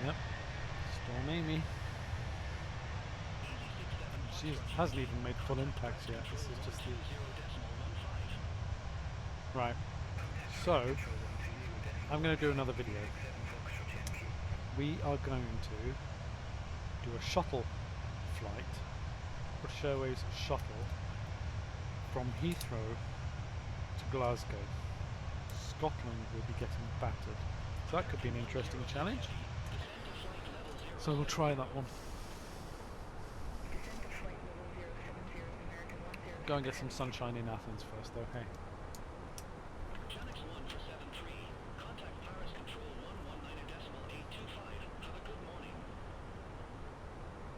Yep. Storm Amy. She hasn't even made full impact yet. This is just the... Right. So, I'm going to do another video. We are going to do a shuttle flight, British Airways shuttle, from Heathrow to Glasgow. Scotland will be getting battered. So that could be an interesting challenge. So we'll try that one. Descent to flight level 070 American 10. Go and get some sunshine in Athens first, okay? Channels 1 for 73. Contact Paris Control 119.825. Have a good morning.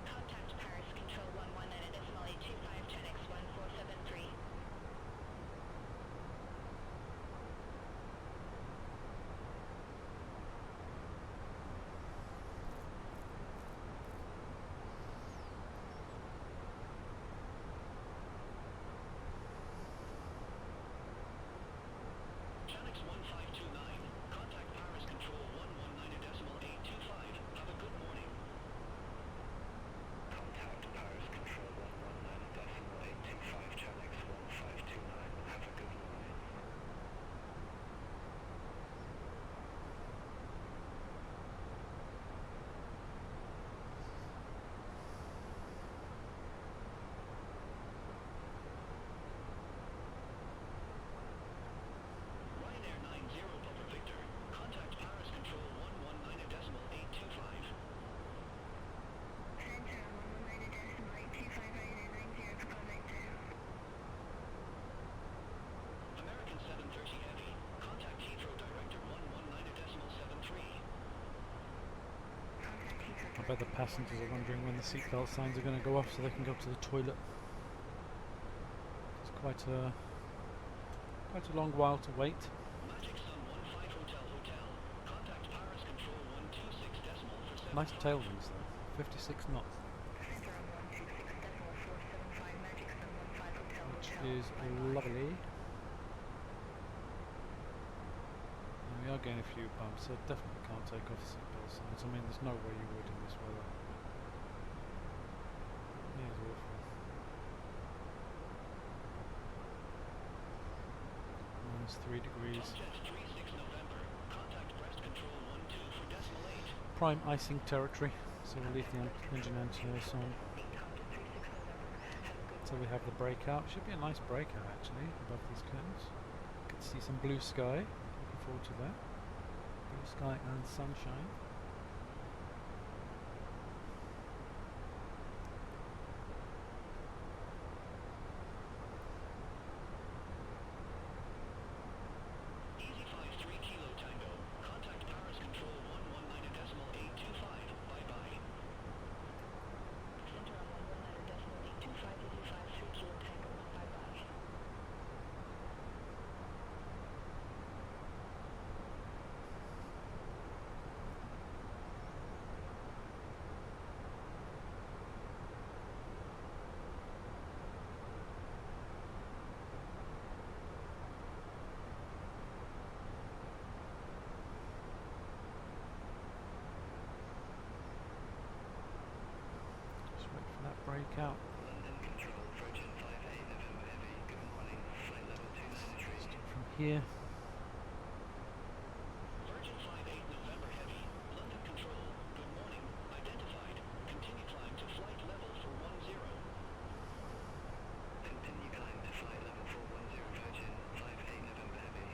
Contact Paris Control 119.825, Chenix 1473. Channels 1529. Contact Paris Control 119.825. Have a good morning. Contact Paris Control 119.825. Channels 1529. Have a good morning. Ryanair 90 Papa Victor. Contact Paris Control 119.825. Center 119.825, Ryanair 90 Papa Victor. American 730 Heavy. Contact Heathrow Director 119.73. Contact Heathrow. I bet the passengers are wondering when the seatbelt signs are going to go off so they can go to the toilet. It's quite a long while to wait. Magic Sun 15 Hotel. Contact Paris Control 126 decimal for 7. Nice tailwinds though, 56 knots, Center on 126.475, Magic Sun 15 Hotel. which Hotel. is lovely. And we are getting a few bumps, so definitely can't take off seatbelt signs. I mean, there's no way you would in this weather. It is awful. -3 degrees. Jet 36 November. Contact Brest Control 12 for decimal 8. Prime icing territory, so we'll leave the engine anti-air on. So we have the breakout. Should be a nice breakout actually above these curtains. Get to see some blue sky. Looking forward to that. Blue sky and sunshine. Easy 53 Kilo Tango. Contact Paris Control 119.825. Bye bye. Center on 119.825, Easy 53 Kilo Tango. Bye bye. Just wait for that breakout. London Control Virgin 58 November Heavy. Good morning. Flight level 293. From here, Virgin 58 November Heavy. London Control. Good morning. Identified. Continue climb to flight level 410. Continue climb to flight level 410. Virgin 58 November Heavy.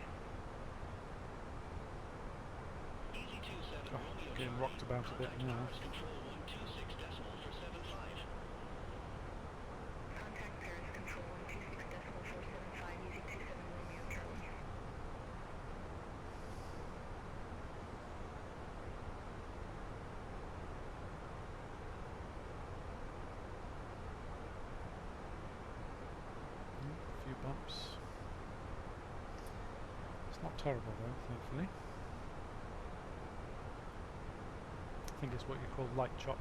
Easy 27 oh, Romeo getting Charlie. rocked about a bit Contact now. Paris Control 126 decimal for 75. Contact Paris Control 126.475, Easy 27 Romeo Charlie. A few bumps. It's not terrible though, thankfully. I think it's what you call light chop.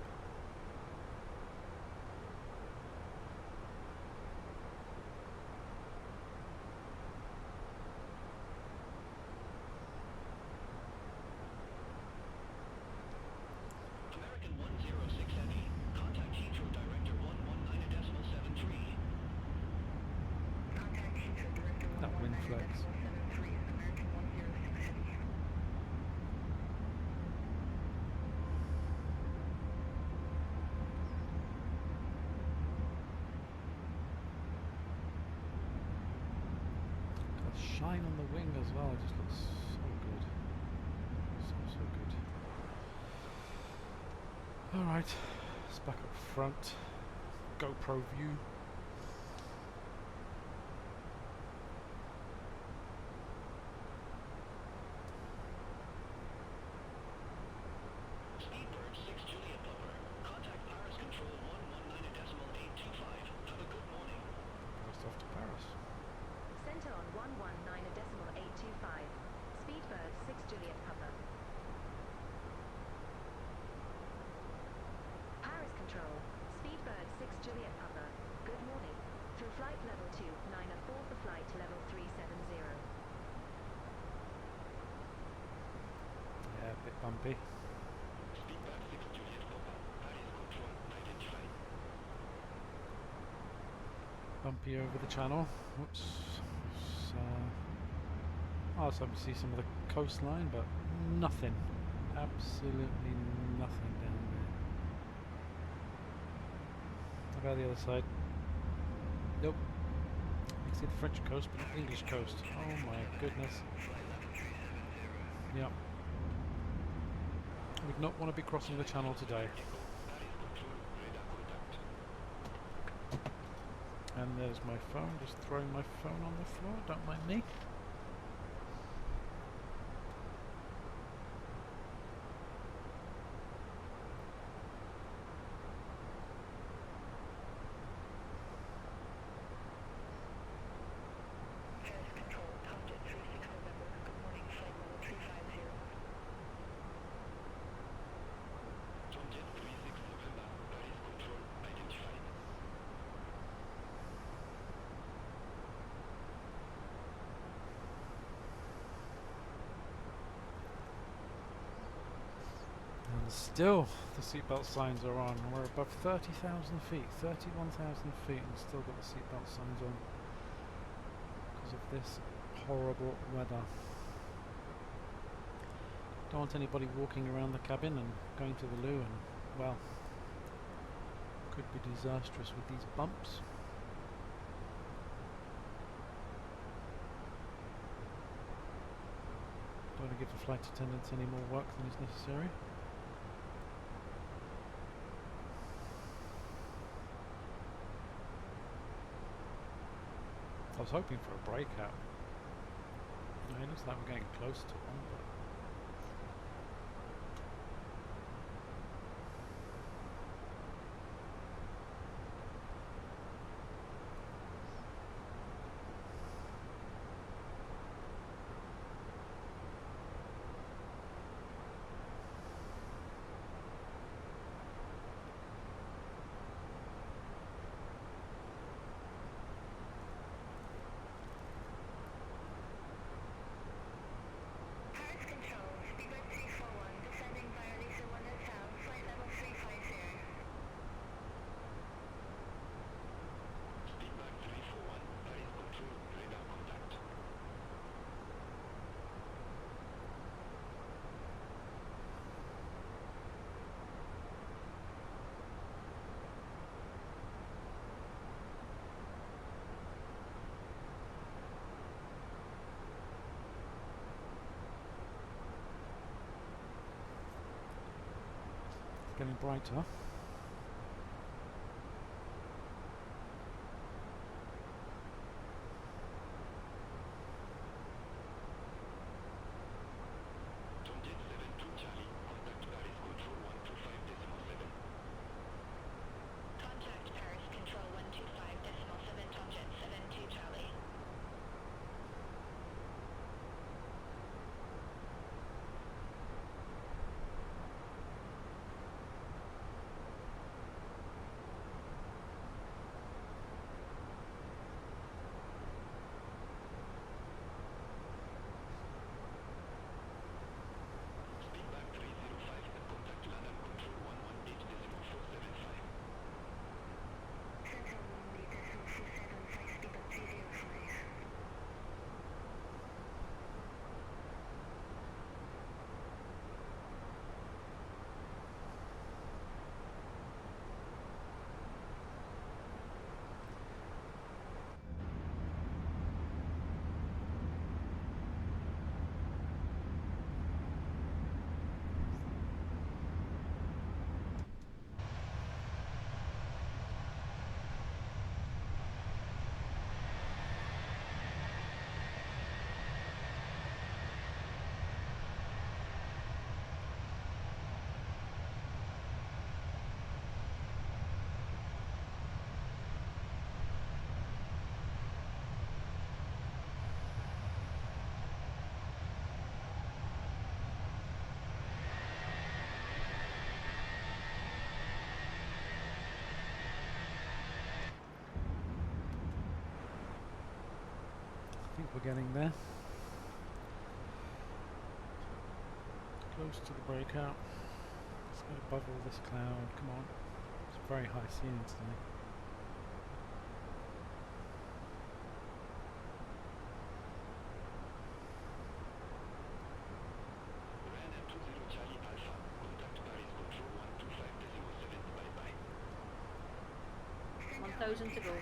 American 106 Heavy. Contact Heathrow Director 119.73. Contact Heathrow Director That wind flags. 119.73, American 106 Heavy. The shine on the wing as well, it just looks so good. So good. Alright, it's back up front. GoPro view. Speedbird 6 Juliet Papa. Contact Paris Control 119.825. Have a good morning. Just off to Paris. Center on 119.825. Speedbird 6 Juliet Papa. Paris Control. Speedbird 6 Juliet Papa. Good morning. Through flight level 2, 904 for flight to level 370. Yeah, a bit bumpy. Speedbird 6 Juliet Papa. Paris Control identified. Bumpy over the channel. Whoops. I'll also see some of the coastline, but nothing. Absolutely nothing down there. How about the other side? Nope. You can see the French coast, but the English coast. Oh my goodness. Yep. Would not want to be crossing the channel today. And there's my phone, just throwing my phone on the floor, don't mind me. Paris Control, Contact 36 November. Good morning, flight level 350. Contact 36 November. Paris Control identified. And still the seatbelt signs are on. We're above 30,000 feet, 31,000 feet, and still got the seatbelt signs on because of this horrible weather. Don't want anybody walking around the cabin and going to the loo, and well, could be disastrous with these bumps. Don't want to give the flight attendants any more work than is necessary. I was hoping for a breakout. It looks like we're getting close to one, but Paris Control, Speedbird 341, descending via Lisa 1 Hotel, flight level 350. Speedbird 341. Paris Control radar contact. it's getting brighter. Contact 72 Charlie. Contact Paris Control 125.7. Contact Paris Control 125.7, Tomjet 72 Charlie. we're getting there. Close to the breakout. Let's get above all this cloud. Come on. It's a very high ceiling today. Ryanair 20 Charlie Alpha, contact Paris Control 125.7, bye-bye. 1,000 to go.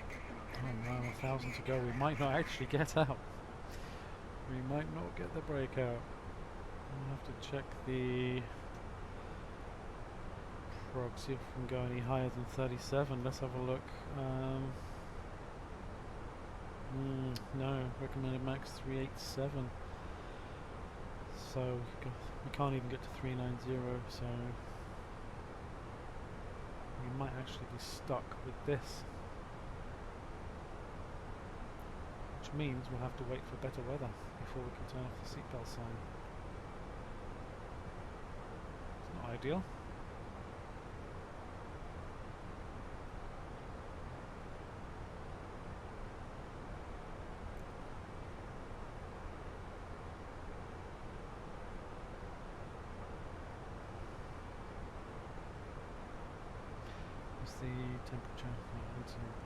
Oh wow, 1,000 to go. We might not actually get out. We might not get the breakout. I'll have to check the prog, see if we can go any higher than 37. Let's have a look. No, recommended max 387. So we can't even get to 390, so we might actually be stuck with this. Which means we'll have to wait for better weather before we can turn off the seatbelt sign. It's not ideal. What's the temperature?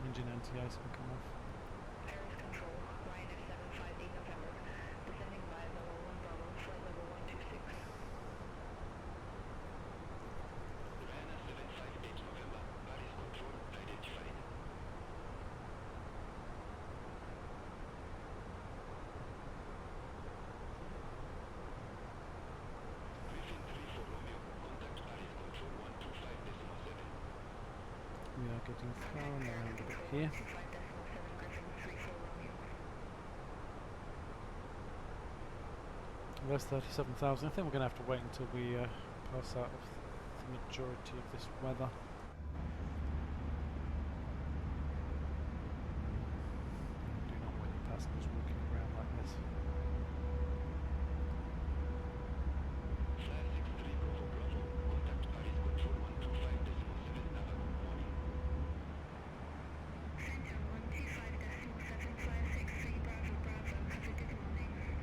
Engine anti-ice can come off. Paris Control, Ryanair 758 November, descending via Below 1 Bravo, flight level 126. Ryanair 758 November, Paris Control identified. Griffin 3 for Romeo, contact Paris Control 125.7. We are getting thrown around a bit here. 25.7 Griffin 3 for Romeo. There's 37,000. I think we're going to have to wait until we pass out of the majority of this weather. Do not want any passengers walking around like this. Flight 63 Bravo Bravo, contact Paris Control 125.7, Navarro, morning. Center 125.7, flight 63 Bravo Bravo, have a good morning.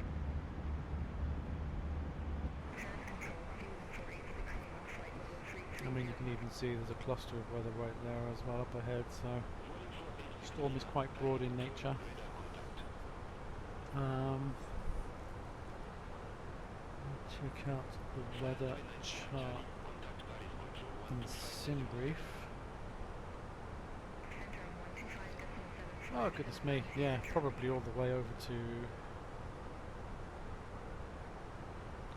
Paris Control, V148, depending on flight level 330. I mean, you can even see there's a cluster of weather right there as well up ahead, so the storm is quite broad in nature. Check out the weather chart in SimBrief. Center 125.7, Oh goodness me, yeah, probably all the way over to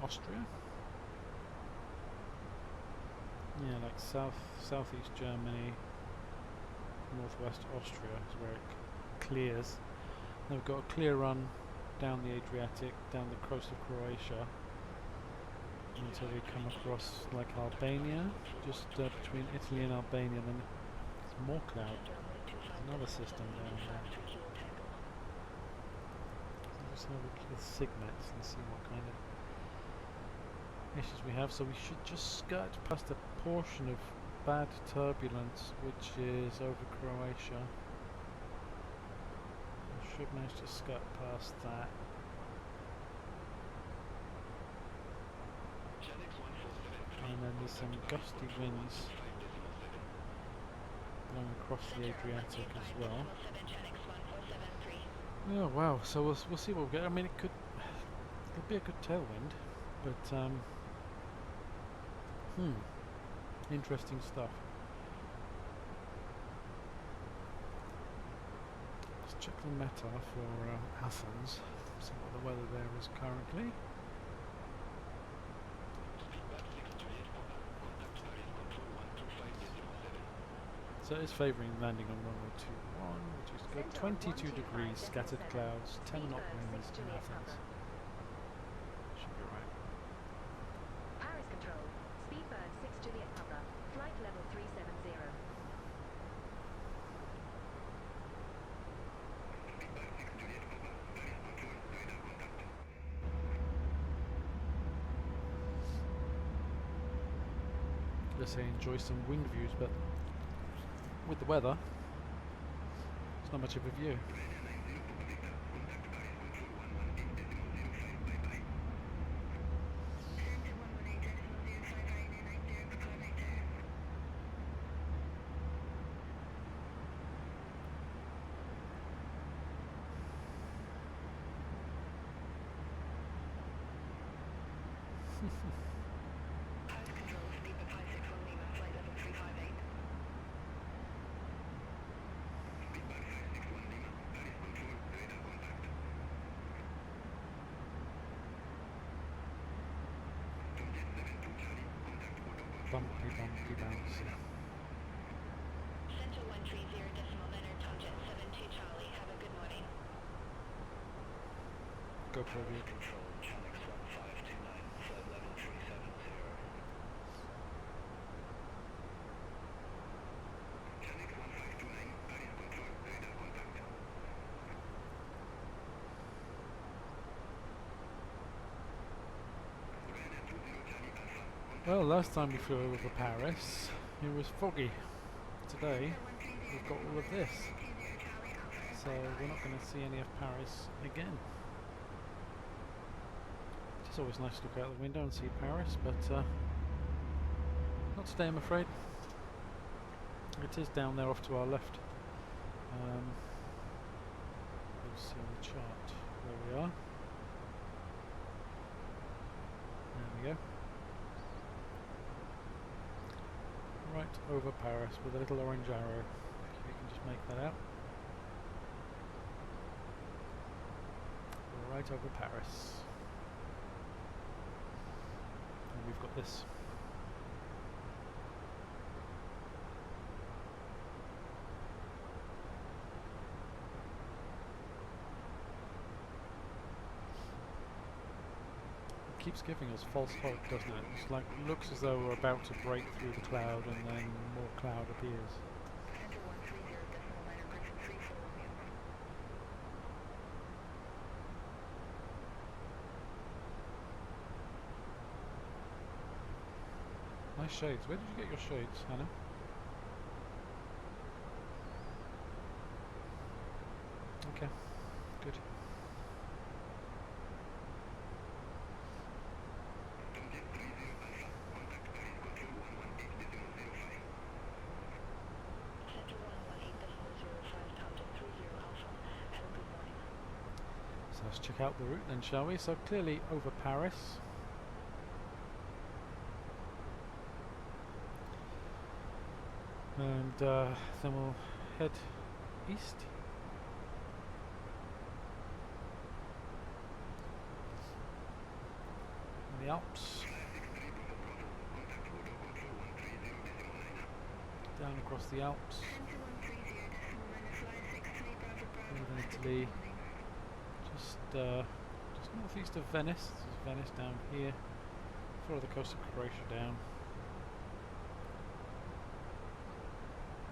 Austria. Yeah, like southeast Germany, northwest Austria is where it clears. Then we've got a clear run down the Adriatic, down the coast of Croatia, until we come across like Albania, just between Italy and Albania. Then there's more cloud, another system down there. Let's have a look at the Cygnets and see what kind of issues we have. So we should just skirt past a portion of bad turbulence which is over Croatia. We should manage to skirt past that. And then there's some gusty winds going across the Adriatic as well. Oh wow, so we'll see what we get. I mean, it'll be a good tailwind, but interesting stuff. Let's check the meta for Athens, see what the weather there is currently. So it's favouring landing on runway 21, which is good. 22 degrees, scattered clouds, 10 knot winds in Athens. Should be right. Paris Control, Speedbird 6 Juliet Papa, flight level 370. Let's say enjoy some wind views, but with the weather, it's not much of a view. Paris Control, Speedbird 561 Lima, flight level 358. Speedbird 561 Lima, Paris Control, radar contact. Tom Jet 72 Charlie, contact Bordeaux Control Bumpy, bumpy, bouncy. Central 130.9 Tomjet 72 Charlie, have a good morning. Go for Paris it. Control, Channel 1529, flight level 370. Channel 1529, Paris Control, radar contact. Ryanair 20 Charlie Alpha, contact. Well, last time we flew over Paris, it was foggy. Today, we've got all of this. So we're not going to see any of Paris again. It's always nice to look out the window and see Paris, but not today, I'm afraid. It is down there off to our left. You'll see on the chart where we are. There we go. Right over Paris with a little orange arrow. If you can just make that out. Right over Paris. And we've got this. It keeps giving us false hope, doesn't it? It's like, looks as though we're about to break through the cloud and then more cloud appears. Center 130.9 Griffin 34 Romeo. Nice shades. Where did you get your shades, Hannah? Okay, good. Tom Jet 30 Alpha, contact Paris Control 118.05. Center 118.05 Tomjet 30 Alpha, have a good morning. So let's check out the route then, shall we? So clearly over Paris. And then we'll head east. In the Alps. Down across the Alps. Northern Italy. Just northeast of Venice. This is Venice down here. Follow the coast of Croatia down.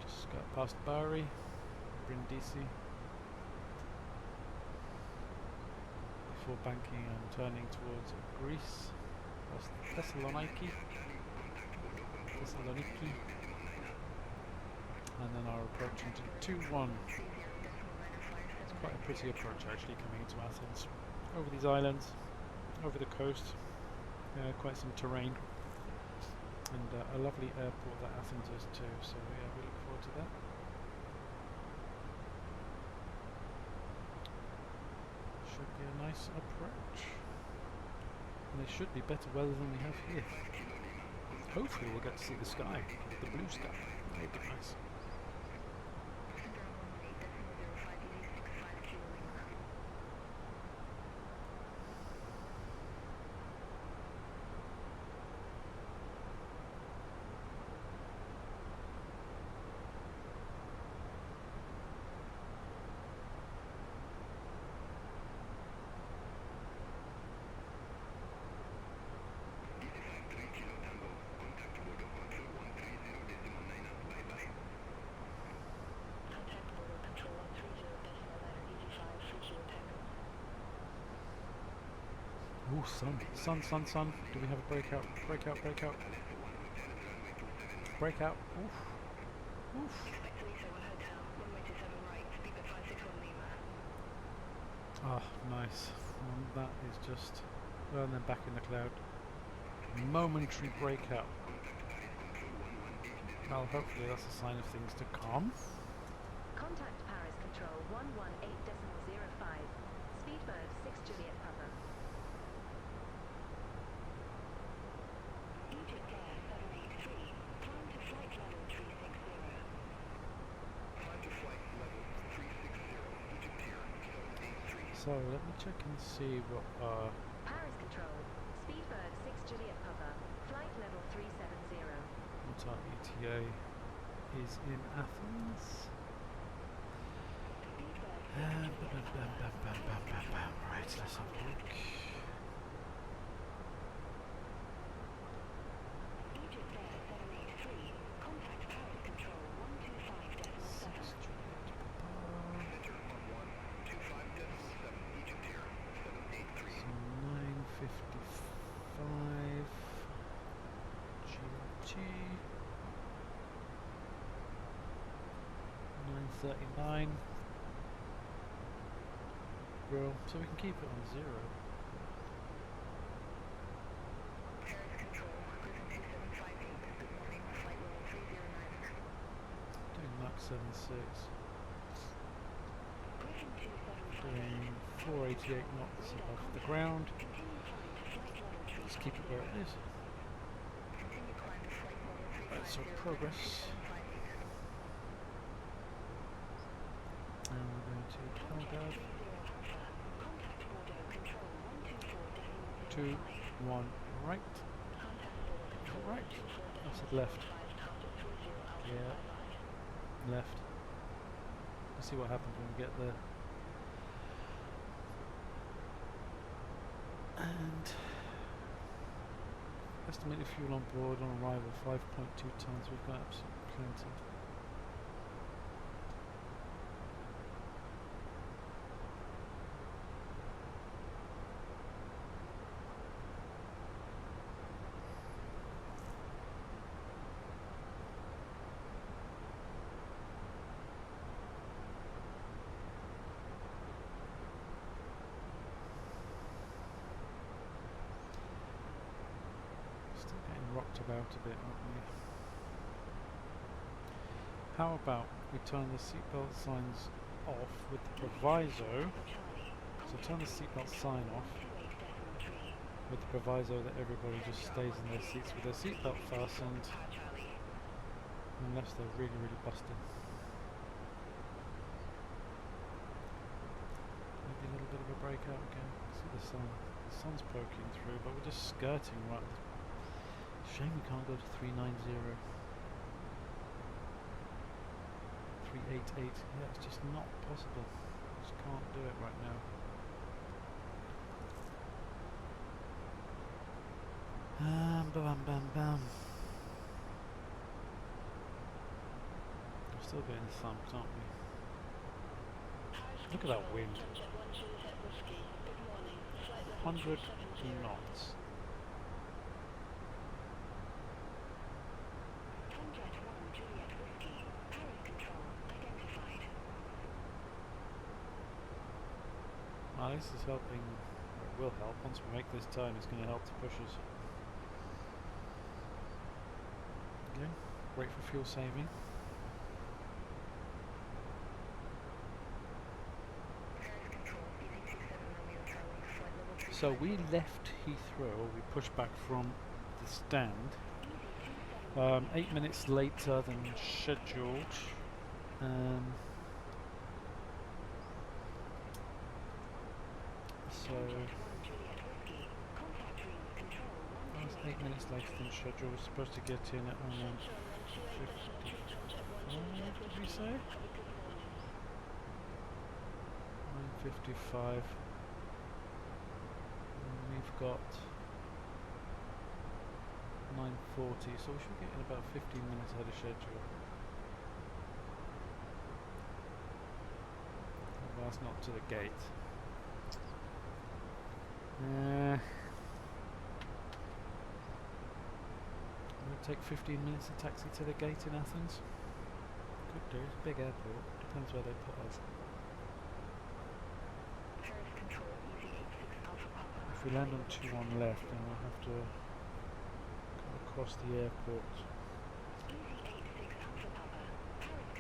Just got past Bari, Brindisi. Before banking and turning towards Greece. Past Thessaloniki. And then our approach into 2-1. It's quite a pretty approach actually coming into Athens. Over these islands, over the coast, quite some terrain. And a lovely airport that Athens is too, so yeah, we look forward to that. Should be a nice approach. And there should be better weather than we have here. Hopefully we'll get to see the sky, the blue sky. That would be nice. Ooh, sun. Do we have a breakout? Breakout. Oof. Ah, nice. That is just... Well, and then back in the cloud. Momentary breakout. Well, hopefully that's a sign of things to come. Contact Paris Control 118.05. Speedbird 6 Juliet Papa. So let me check and see what Paris Control, Speedbird 6 Juliet Papa, flight level 370. our ETA is in Athens. Bam, bam, bam, bam, bam, bam, bam, bam. Right, let's have a look. Egypt Air 783, contact Paris Control 125.7. Center 1125.7 Egypt here, 783. So 9:55 GMT. 9:39. Real, so we can keep it on 0. Paris Control, cruising 2758. Good morning, flight level 309. Doing Mach 76. Cruising 275. Doing 488 knots above the ground. Continue climb to flight level 350. Let's keep it where it is. Continue climb to flight level 350. Right, so progress. 2758. And we're going to Helgard. Contact Bordeaux Control 2, 124.5. 1, right. Right. I said left. Yeah. Left. Let's see what happens when we get there. And estimated fuel on board on arrival 5.2 tons. We've got absolutely plenty. Still getting rocked about a bit, aren't we? How about we turn the seatbelt signs off with the proviso, so turn the seatbelt sign off with the proviso that everybody just stays in their seats with their seatbelt fastened, unless they're really, really busted. Maybe a little bit of a breakout again. See the sun. The sun's poking through, but we're just skirting right. Shame we can't go to 390. 388. Yeah, it's just not possible. Just can't do it right now. Bam, bam, bam. We're still getting thumped, aren't we? Look at that wind. 100 knots. Tomjet 1 Juliet Whiskey, Paris Control identified. Well, this is helping, or it will help. Once we make this turn, it's going to help to push us. Again, great for fuel saving. Paris Control, easy 27 Romeo Charlie, flight level 350. So we left Heathrow, we pushed back from the stand 8 minutes later than scheduled. So that was 8 minutes later than scheduled. We're supposed to get in at 9:55, did we say? 9:55. We've got 9:40, so we should get in about 15 minutes ahead of schedule. Well, that's not to the gate. It'll take 15 minutes to taxi to the gate in Athens. Could do, it's a big airport, depends where they put us. Paris Control, easy 86 Alpha Papa. If we land on 2-1 left, then we'll have to come across the airport.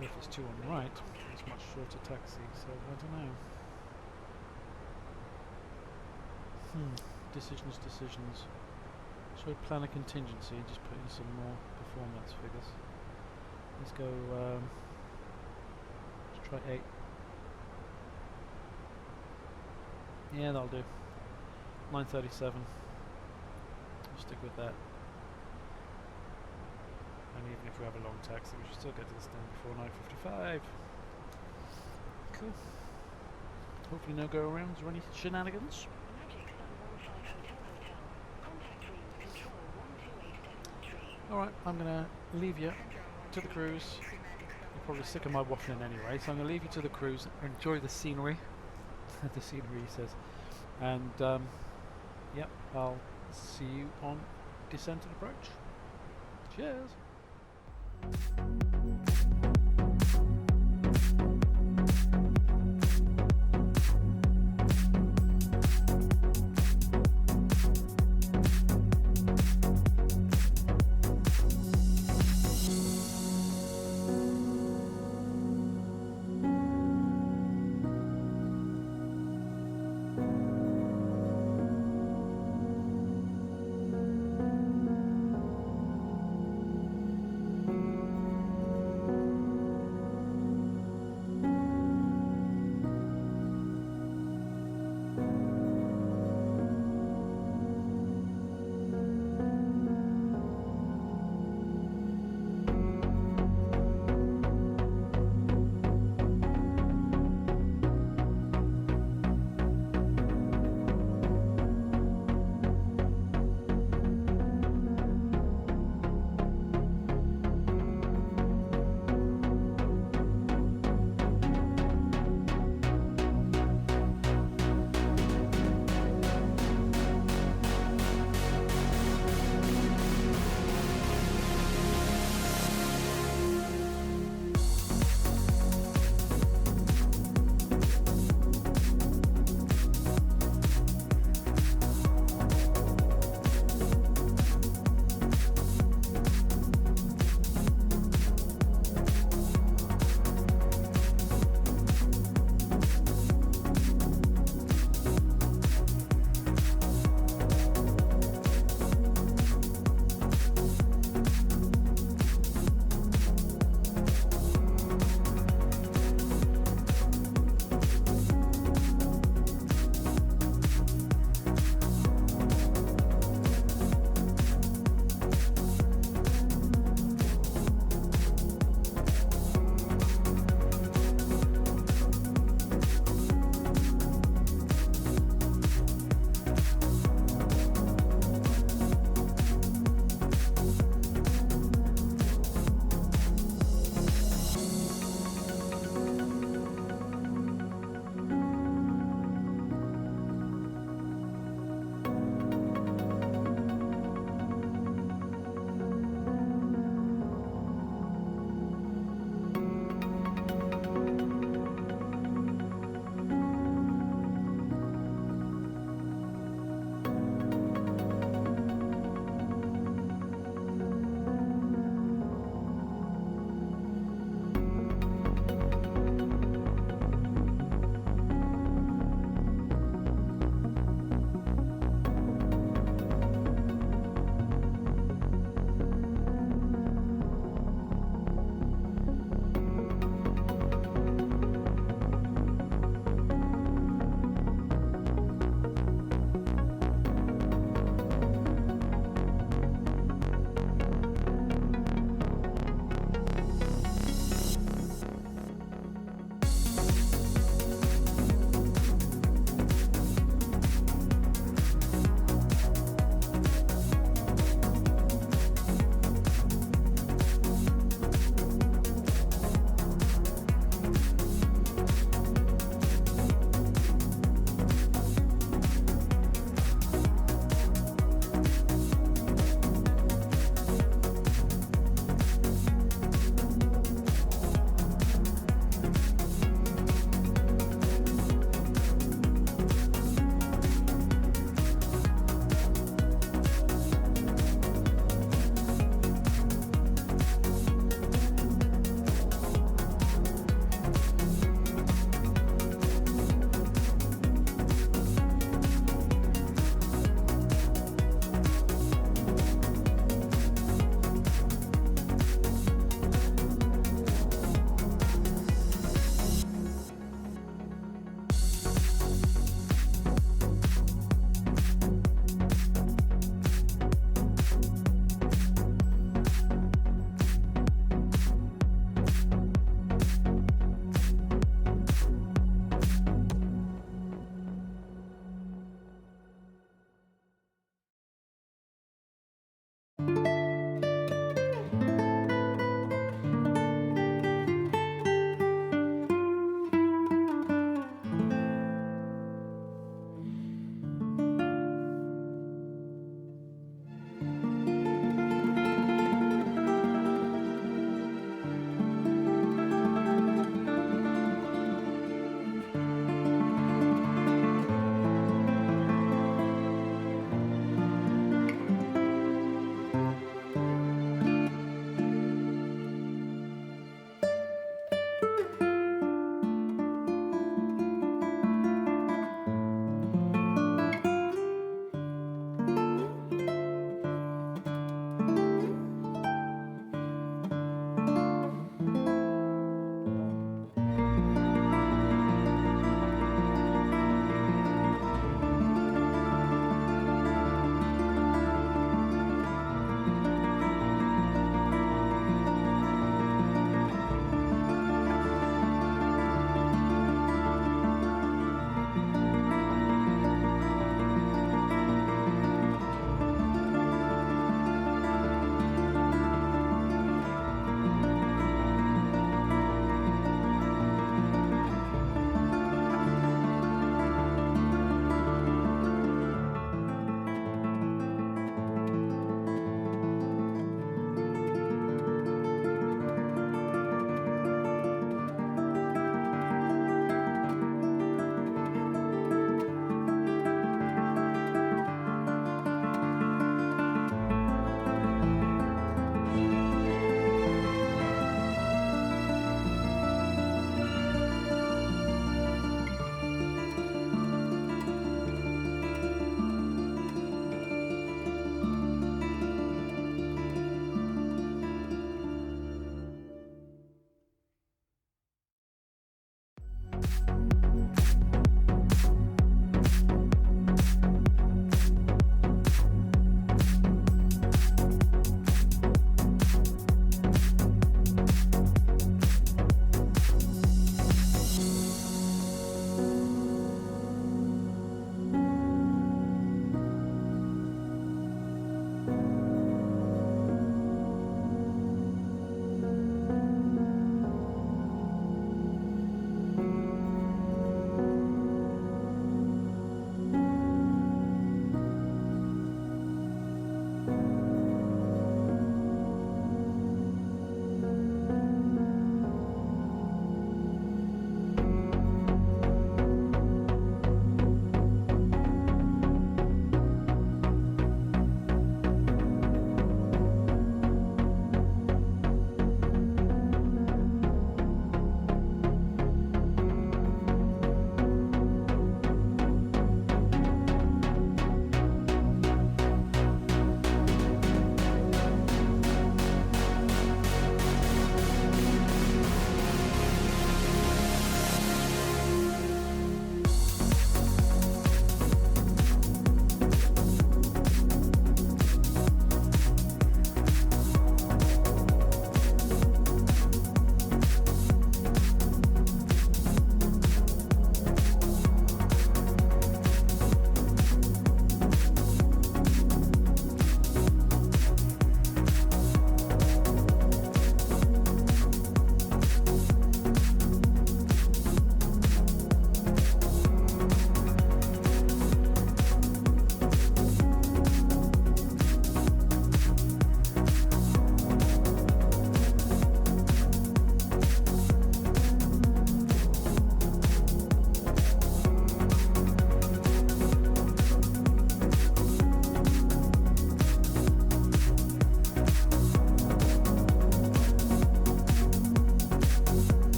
If it's 2-1 right, it's much shorter taxi, so I don't know. Decisions. Shall we plan a contingency and just put in some more performance figures? Let's go, let's try 8. Yeah, that'll do. 9:37. We'll stick with that. And even if we have a long taxi, we should still get to the stand before 9:55. Cool. Hopefully no go-arounds or any shenanigans. Magic Sun 15 Hotel. Contact room control 128.3. Alright, I'm going to leave you to the cruise. You're probably sick of my waffling anyway, so I'm going to leave you to the cruise. Enjoy the scenery. The scenery, he says. And, yep, I'll see you on descent and approach. Cheers!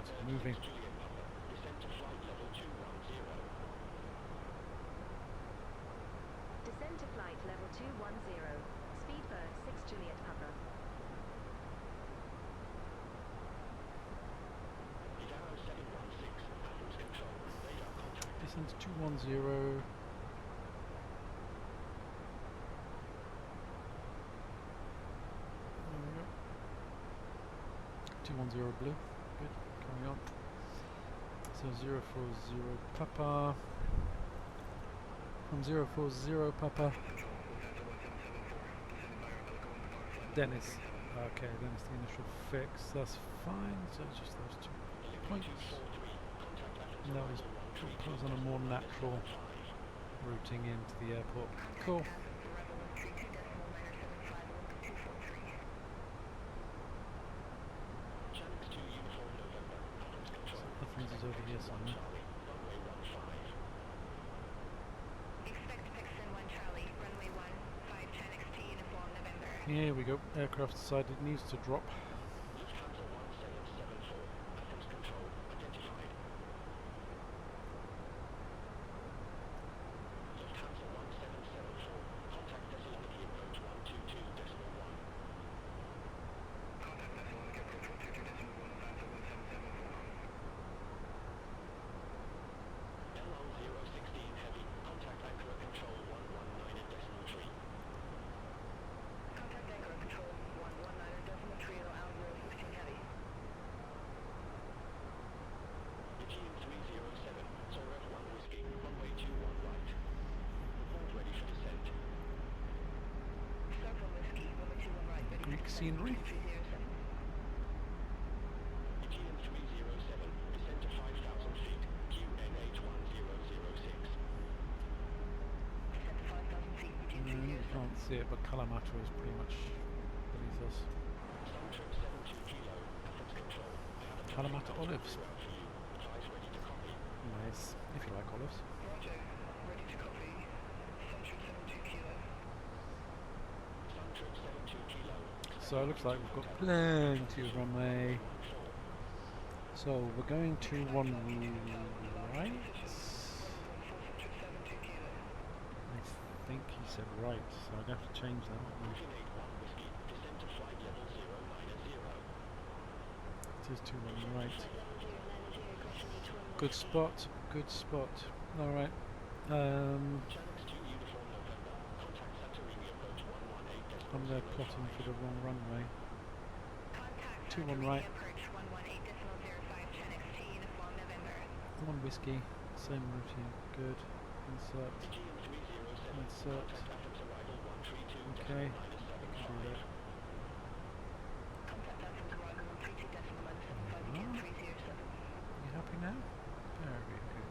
it's moving. Descend to flight level 210. Descend to flight level 210. Speedbird 6 Juliet Papa. Heathrow 716, Athens control. Radar contact. Descend to 210. There we go. 210 blue. Good. Carry on. So 040 Papa. From 040 Papa. Dennis. Okay, Dennis, the initial fix. That's fine. So it's just those 2 points. And that was proposed on a more natural routing into the airport. Cool. Athens is over here somewhere. Expect Pixton 1 Charlie, runway 15 10XT, uniform November. Here we go. Aircraft decided it needs to drop. Lufthansa 1774, Athens control identified. Lufthansa 1774, contact Thessaloniki approach 122.1. Contact Thessaloniki approach 122.1, Lufthansa 1774. LO 016 heavy, contact anchor control 119.3. Contact anchor control 119.3, Al 016 heavy. Aegean 307, Zoref 1 Whiskey, runway 21 right. Report ready for descent. Circle Whiskey, runway 21 right, ready Greek for descent, scenery. 307. Aegean 307, descend to 5,000 feet, QNH 10006. Descent to 5,000 feet, Aegean You 307. can't see it, but Kalamata is pretty much beneath us. Suntrip 72 kilo, Athens control. I have a Kalamata olives. route for you. Advise ready to copy. Nice. If you like olives. Roger, ready to copy. Suntrip 72 kilo. Suntrip 72 kilo. So it looks like we've got plenty of runway. So we're going to one right. Suntrip 72 kilo. I think he said right, so I'd have to change that. Moving 81 Whiskey, descend to flight level 090. It is 2-1 right. Good spot. Good spot. All right. Channels 2 uniform November, contact Santorini approach 118.05. I'm there plotting for the wrong runway. Contact 2-1 right. approach 118.05 10XT, uniform November. 1 whiskey. Same routine. Good. Insert. Aegean 307, Insert. contact Athens arrival 132.975. Okay. Do that. Contact Athens arrival 132.975, Aegean 307. You happy now? Very good.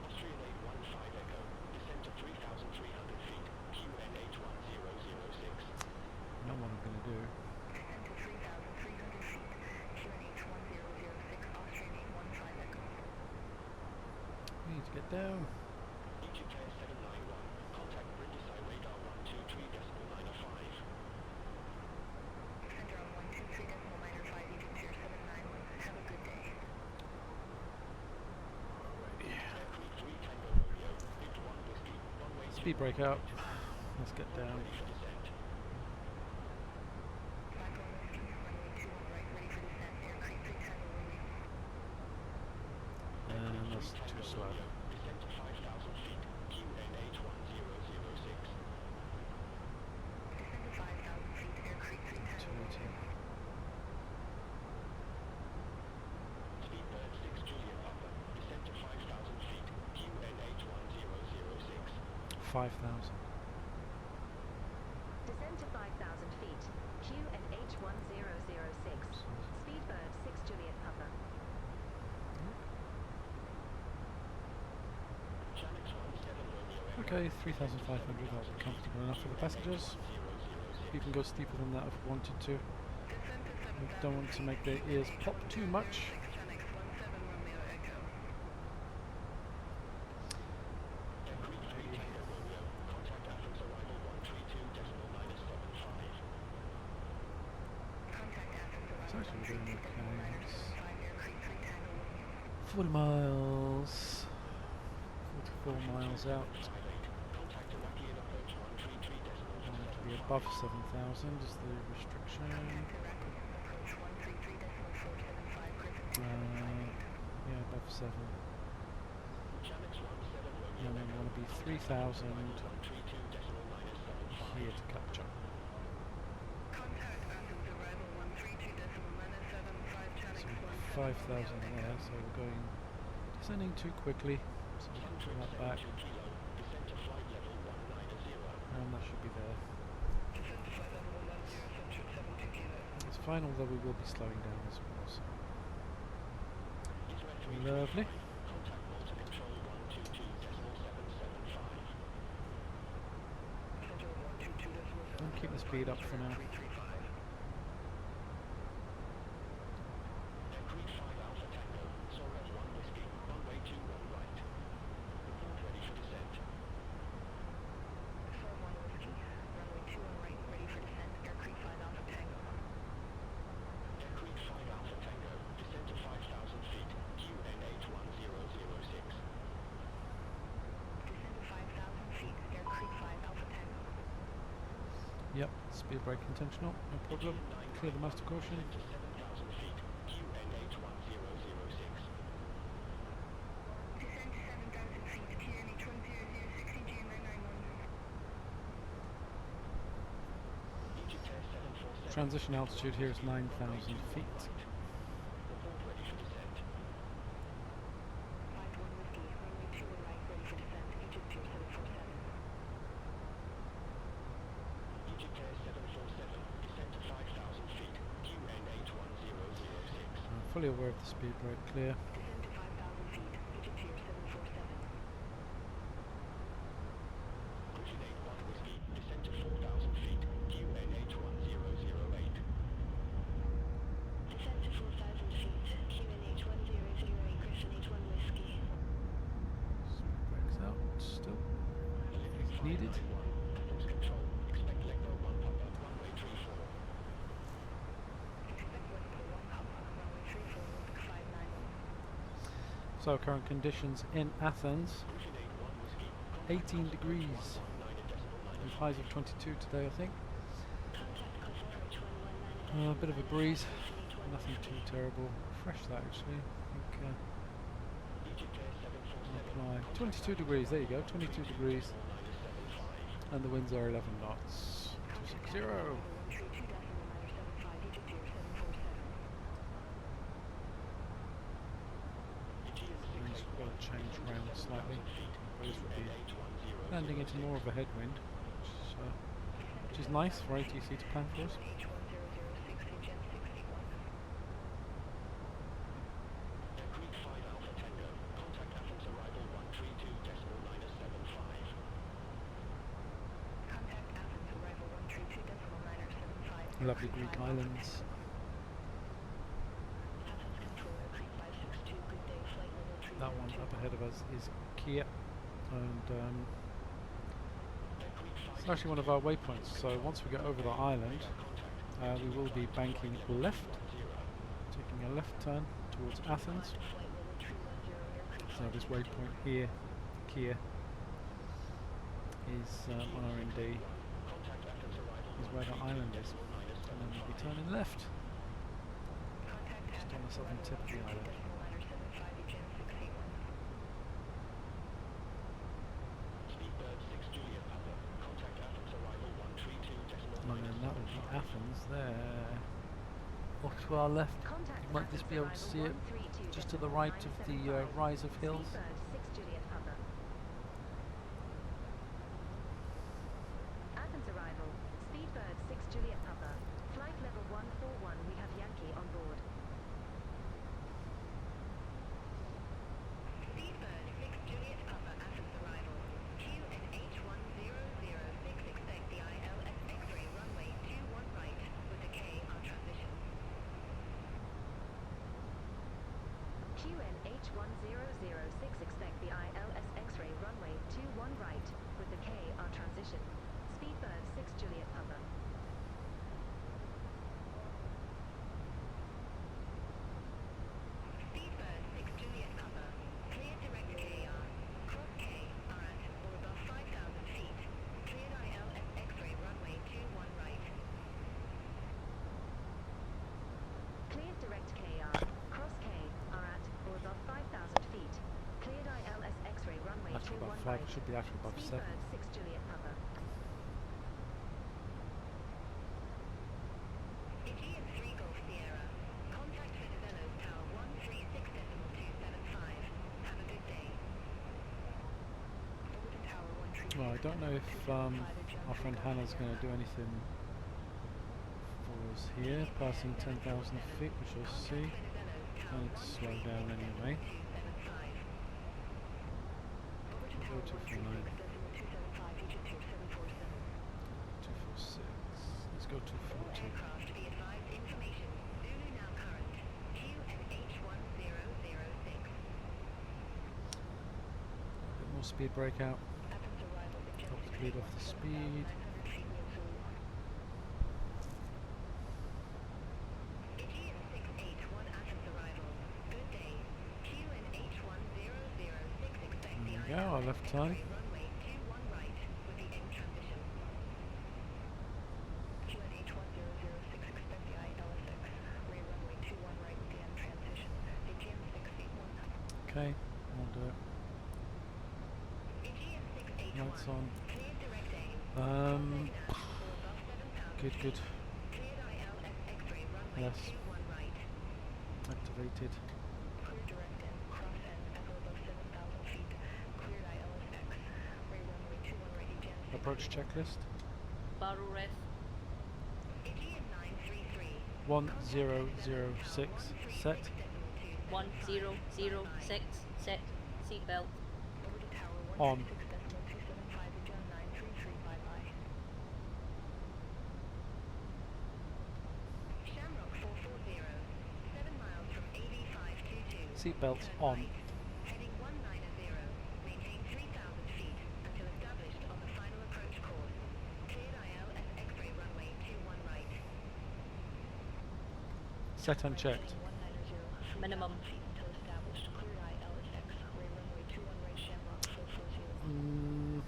Austrian 815 Echo, descend to 3,300 feet, QNH 1006. Not what I'm going to do. Descend to 3,300 feet, QNH 1006, Austrian 815 Echo. We need to get down. Egypt Air 791, contact British Airways radar 123.905. Center on 123.905, Egypt Air 791. Have a good day. Aircrew 3 Tango Romeo, Big 1 Whiskey, runway Speed break out. Let's get down. ready for descent. Back on Whiskey, runway 21 right, ready for descent. Aircrew 3 Tango Romeo. And that's too slow. Descend to 5,000 feet, QNH 1006. Descend to 5,000 feet, Aircrew 3 Tango Romeo. Speedbird 6 Juliet Papa, descend to 5,000 feet, QNH 1006. 5,000. Descend to 5,000 feet. QNH 1006. Speedbird 6 Juliet Papa. Channels 17 Romeo Okay, 3,500. That'll be comfortable enough for the passengers. You can go steeper than that if you wanted to. Descend to We 7,000 don't want to make their ears pop too much. 6 Channels 17 Romeo Echo. Aircrew 3 Tango Romeo, contact Athens arrival 132.975. Contact Athens It's arrival actually doing okay. 40 miles, 44 miles out. Want to be above 7,000 is the restriction. Yeah, above 7. And then we want to be 3,000 here to capture. Contact Athens arrival 132.975 So 5,000 there, so we're going descending too quickly, so we can pull that back. And that should be there. It's fine, although we will be slowing down as well. So. Lovely. I'll keep the speed up for now. Yep, speed brake intentional, no problem. Clear the master caution. Transition altitude here is 9,000 feet. Fully aware of the speed brake clear. Speed brakes out still. If needed. So current conditions in Athens, 18 degrees, with highs of 22 today I think. A bit of a breeze, nothing too terrible. Fresh that actually, I think. Apply 22 degrees, there you go, 22 degrees. And the winds are 11 knots, 260. Change around slightly. Those would be landing into more of a headwind, which is nice for ATC to plan for us. Lovely Greek islands. That one up ahead of us is Kia, and it's actually one of our waypoints. So once we get over the island, we will be banking left, taking a left turn towards Athens. So this waypoint here, Kia, is on our ND, is where the island is, and then we'll be turning left, just on the southern tip of the island. And then that would be Athens there. Off to our left, you might just be able to see it just to the right of the rise of hills. Athens arrival, Speedbird 6 Juliet Papa, flight level 141, we have Yankee on board. Speedbird 6 Juliet Papa, Athens arrival. QNH1006, expect the ILS X-ray runway 21 right with the K on transition. QNH1006, expect the ILS X-ray runway 21 right with the K on transition. Speedbird 6 Juliet Papa. Speedbird 6 Juliet Papa. flag should be actually above 7. Speedbird 6 Juliet Papa. Aegean 3 Golf Sierra. Contact Venezuela's Tower 136.275. Have a good day. Orbit Tower 136. Well, I don't know if our friend Hannah's going to do anything for us here, passing 10,000 feet, we shall see. I need to slow down anyway. Go 249. 246. Let's go 240. Aircraft be advised information. Zulu now current. QNH1006. A bit more speed breakout. Athens arrival with Top speed off the speed. 900 feet with Zulu. Aegean 681 Athens arrival. Good day. QNH1006 expect There the we go, our left time. runway 21 right with the M transition. QNH1006 expect the ILSX. Runway 21 right with the M transition. Aegean 681. Okay, I'll do it. Aegean 681. Lights on. Cleared direct aim. Good, good. Cleared ILS X-ray runway Yes. 21 right. Activated. Cleared direct aim. Cross end echo above 7,000 feet. Cleared ILS X. Runway 21 right. Aegean 681. Approach checklist. Barrel ref. Aegean 933. 1006. Set. 1006. Set. Seatbelt. Over to tower On. 136.275. Aegean 933. Bye bye. Shamrock 440. 7 miles from AV 522. Seatbelts Turn on. right. Heading 190. Maintain 3,000 feet until established on the final approach course. Cleared ILS X-ray runway 21 right. Set and checked. 190. Minimum. Feet until established. Cleared ILS X-ray runway 21 right. Shamrock 440.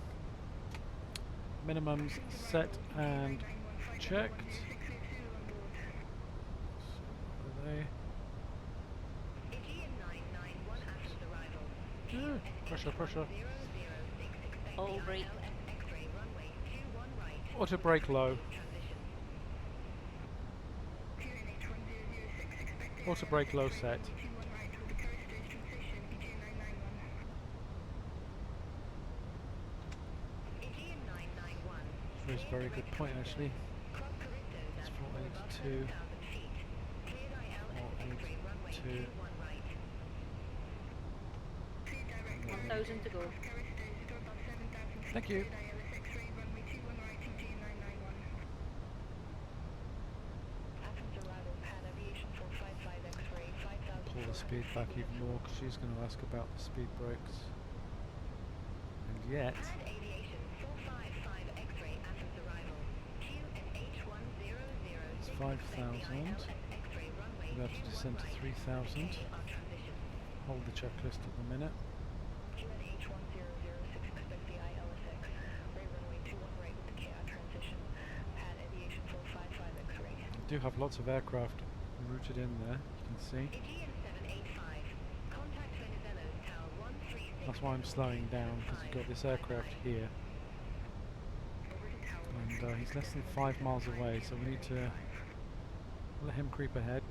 Minimums set and checked. So, are they? Aegean 991 Athens arrival. Pressure, pressure. 006 expect All the brake. ILS X-ray runway 21 right. Auto brake low. Transition. Auto brake low set. Aegean 991. That's a very good point actually. Cross Charybdis at 482. 7,000 feet. Cleared ILS X-ray runway 482. 21 right. 1000 to go. Thank you. Athens arrival. Pan Aviation 455 X-ray 5,000. Pull the speed back even more because she's going to ask about the speed brakes. And yet, Pan Aviation 455 X-ray Athens arrival. QNH1006 it's expect the 5,000. ILS X-ray runway We have to 21 descend to right. 3,000. K on transition. Hold the checklist at the minute. QNH1006 expect the ILSX. Runway 21 right with the K on transition. Pan Aviation 455 X-ray. We do have lots of aircraft routed in there, you can see. Aegean 785. Contact Venezuela's Tower 136. That's why I'm slowing down, because we've got this aircraft here. Over to Tower And he's less than 5 miles away, so we need to let him creep ahead.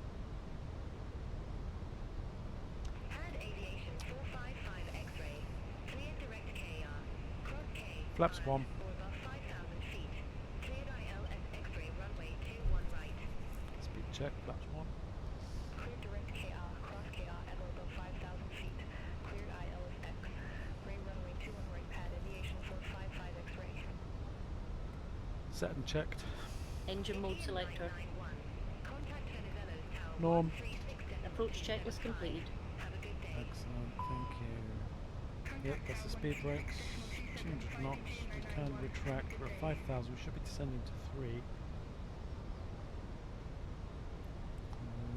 Pan Aviation 455 X-ray. Cleared direct KR. Cross K. Flaps 1. Or above 5,000 feet. Cleared ILS X-ray runway 21 right. Speed check, flaps 1. Cleared direct KR. Cross KR at or above 5,000 feet. Cleared ILS X. Ray runway 21 right. Pan Aviation 455 X-ray. Set and checked. Engine mode selector. Contact Venezuela's Tower Norm. 136. Approach checklist completed. Have a good day. Excellent, thank you. Yep, that's the speed brakes. 200 knots. We can retract. We're at 5,000. We should be descending to 3.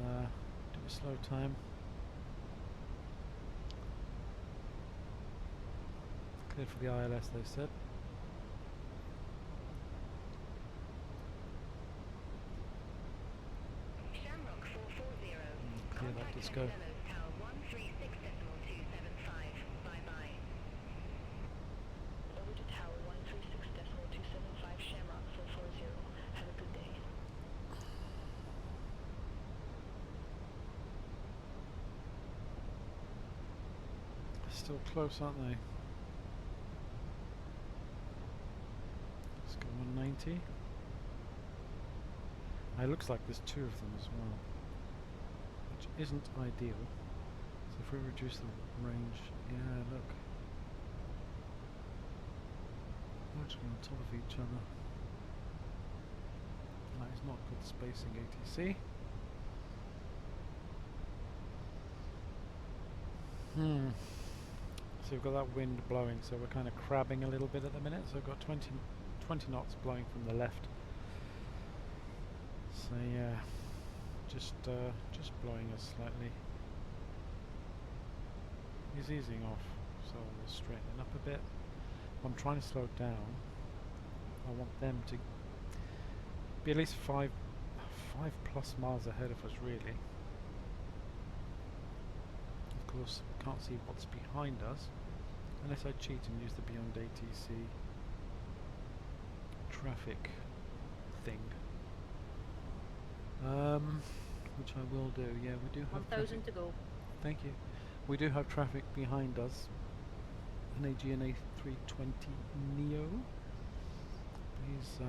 And do a slow time. Clear for the ILS, they said. Shamrock 440. Clear that disco. Venezuela's Tower 136.275. Bye bye. Still close, aren't they? Let's go 190. It looks like there's two of them as well, which isn't ideal. So if we reduce the range, yeah, look. They're actually on top of each other. That is not good spacing, ATC. So we've got that wind blowing, so we're kind of crabbing a little bit at the minute. So we've got 20 knots blowing from the left. So yeah, just blowing us slightly. He's easing off, so we'll straighten it up a bit. I'm trying to slow down. I want them to be at least 5+ miles ahead of us, really. Of course, can't see what's behind us unless I cheat and use the Beyond ATC traffic thing. Which I will do. Yeah, we do have 1,000 to go. Thank you. We do have traffic behind us. An Aegean A320 Neo. He's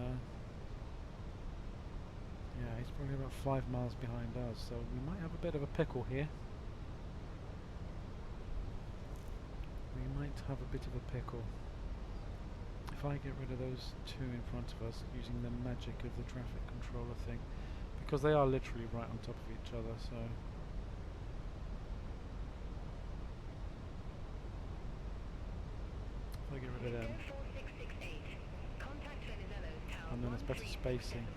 yeah, he's probably about 5 miles behind us, so we might have a bit of a pickle here. We might have a bit of a pickle. If I get rid of those two in front of us using the magic of the traffic controller thing, because they are literally right on top of each other, so if I get rid of them, and then it's better spacing.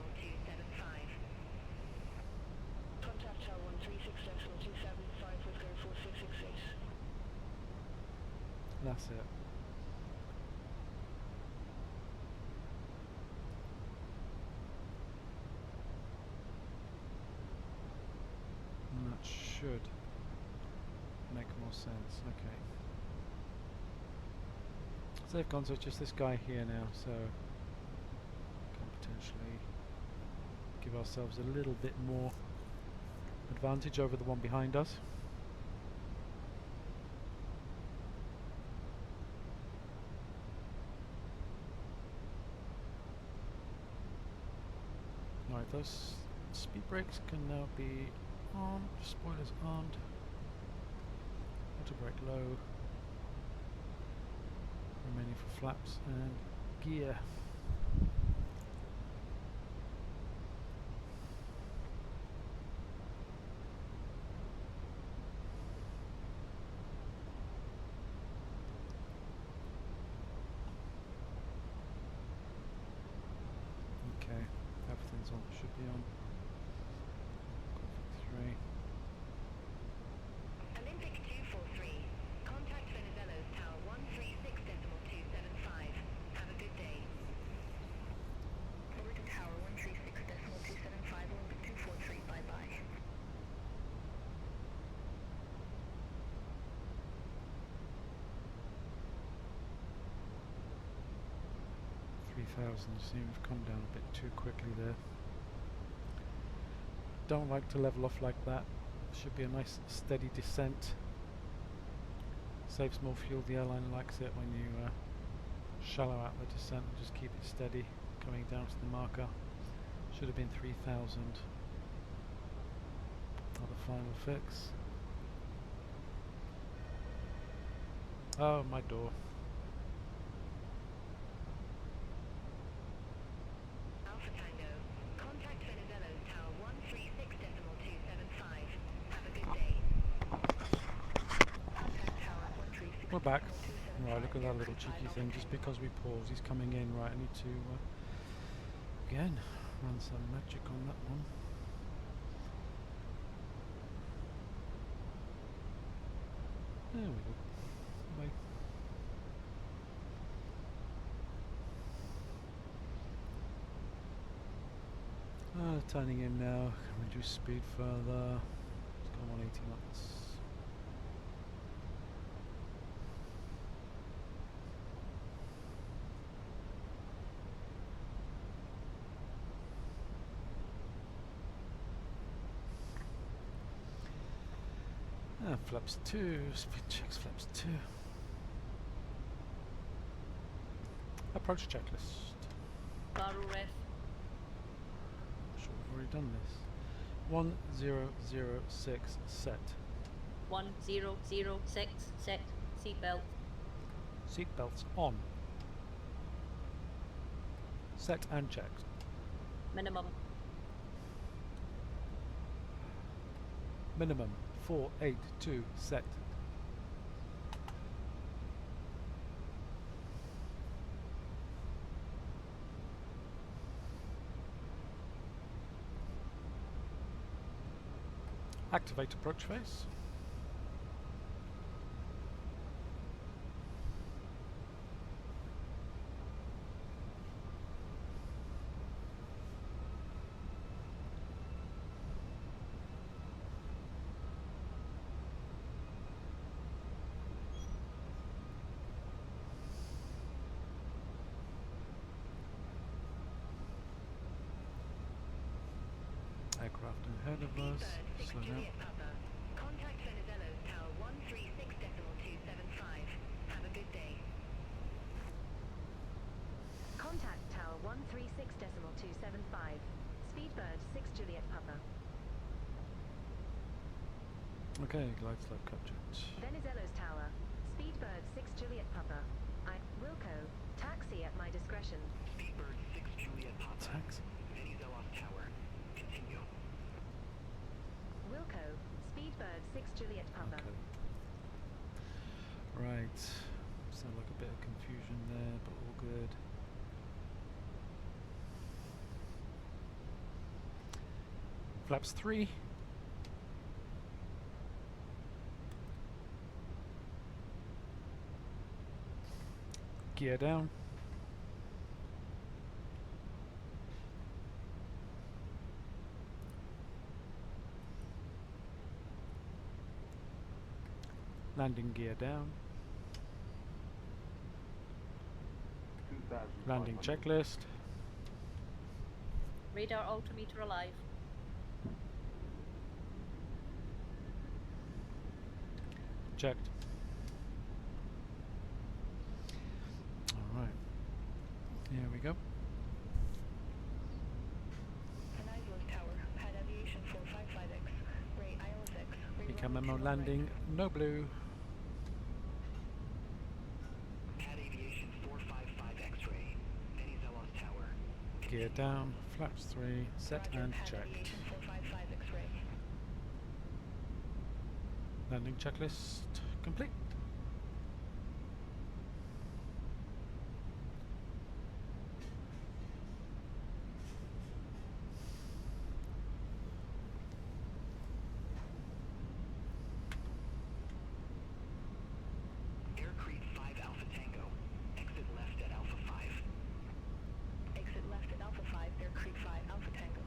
Contact Tower 136.275 with go 4668. That's it. And that should make more sense. Okay. So they've gone, so it's just this guy here now, so can potentially give ourselves a little bit more advantage over the one behind us. Right, those speed brakes can now be on, spoilers armed, auto brake low, remaining for flaps and gear. Okay, everything's on, should be on. Config 3. Olympic 243. Contact Venizelos Tower 136.275. Have a good day. Over to Tower 136.275, Olympic 243, bye-bye. 3,000, seem to have come down a bit too quickly there. Don't like to level off like that. Should be a nice steady descent. Saves more fuel, the airline likes it when you shallow out the descent and just keep it steady coming down to the marker. Should have been 3,000. Not a final fix. Oh, my door. Alpha Tango. Contact Venizelos Tower 136.275. Have a good day. Contact Tower 136. We're back. Right, look at that little cheeky thing. Just because we pause, he's coming in. Right, I need to again run some magic on that one. There we go. Bye. Turning in now. Can reduce speed further. Let's go 180 knots. Flaps 2, speed checks flaps 2. Approach checklist. Barrel ref. I'm sure we've already done this. 1006 set. 1006 set. Seatbelt. Seatbelts on. Set and checked. Minimum. Minimum 482 set. Activate approach face. Aircraft ahead of us. Slow down. Papa. Contact Venezuela's Tower 136.275. Have a good day. Contact Tower 136.275. Speedbird 6 Juliet Papa. Okay, glide slope captured. Venizelos Tower. Speedbird 6 Juliet Papa. Wilco. Taxi at my discretion. Speedbird 6 Juliet Papa. Taxi. Venizelos Tower. Continue. Wilco. Speedbird 6 Juliet Papa. Okay. Right. Sound like a bit of confusion there, but all good. Flaps 3. Gear down. Landing gear down. Landing checklist. Radar altimeter alive. Checked. Alright. Here we go. Venizelos Tower. Pad Aviation 455X. Ray IL6. Become memo landing. No blue. Pad Aviation 455 X-ray. Venizelos Tower. Gear down. Flaps 3. Set Roger, and Pad checked. Aviation 455 X-ray. Landing checklist complete. Aircrew 5 Alpha Tango. Exit left at Alpha 5. Exit left at Alpha 5, Aircrew 5 Alpha Tango.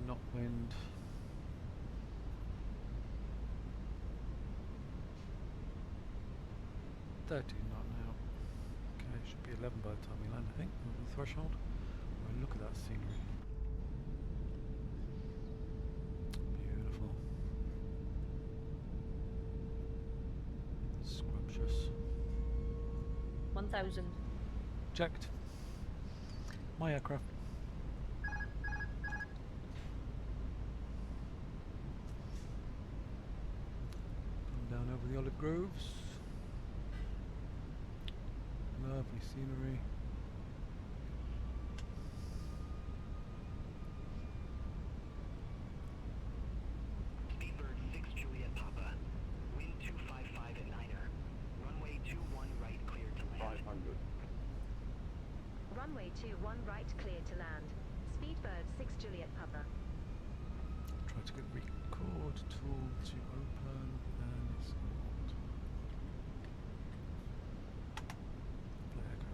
Knot wind. $13 knot now. Okay, should be 11 by the time we land, I think, over the threshold. Oh, look at that scenery. Beautiful. Scrumptious. 1000. Checked. My aircraft. Down over the olive groves. Lovely scenery. Speedbird 6 Juliet Papa. Wind 255 at 9er. Runway 21 right clear to land. 500. Runway 21 right clear to land. Speedbird 6 Juliet Papa. Try to get record tool to open and it's not. There go.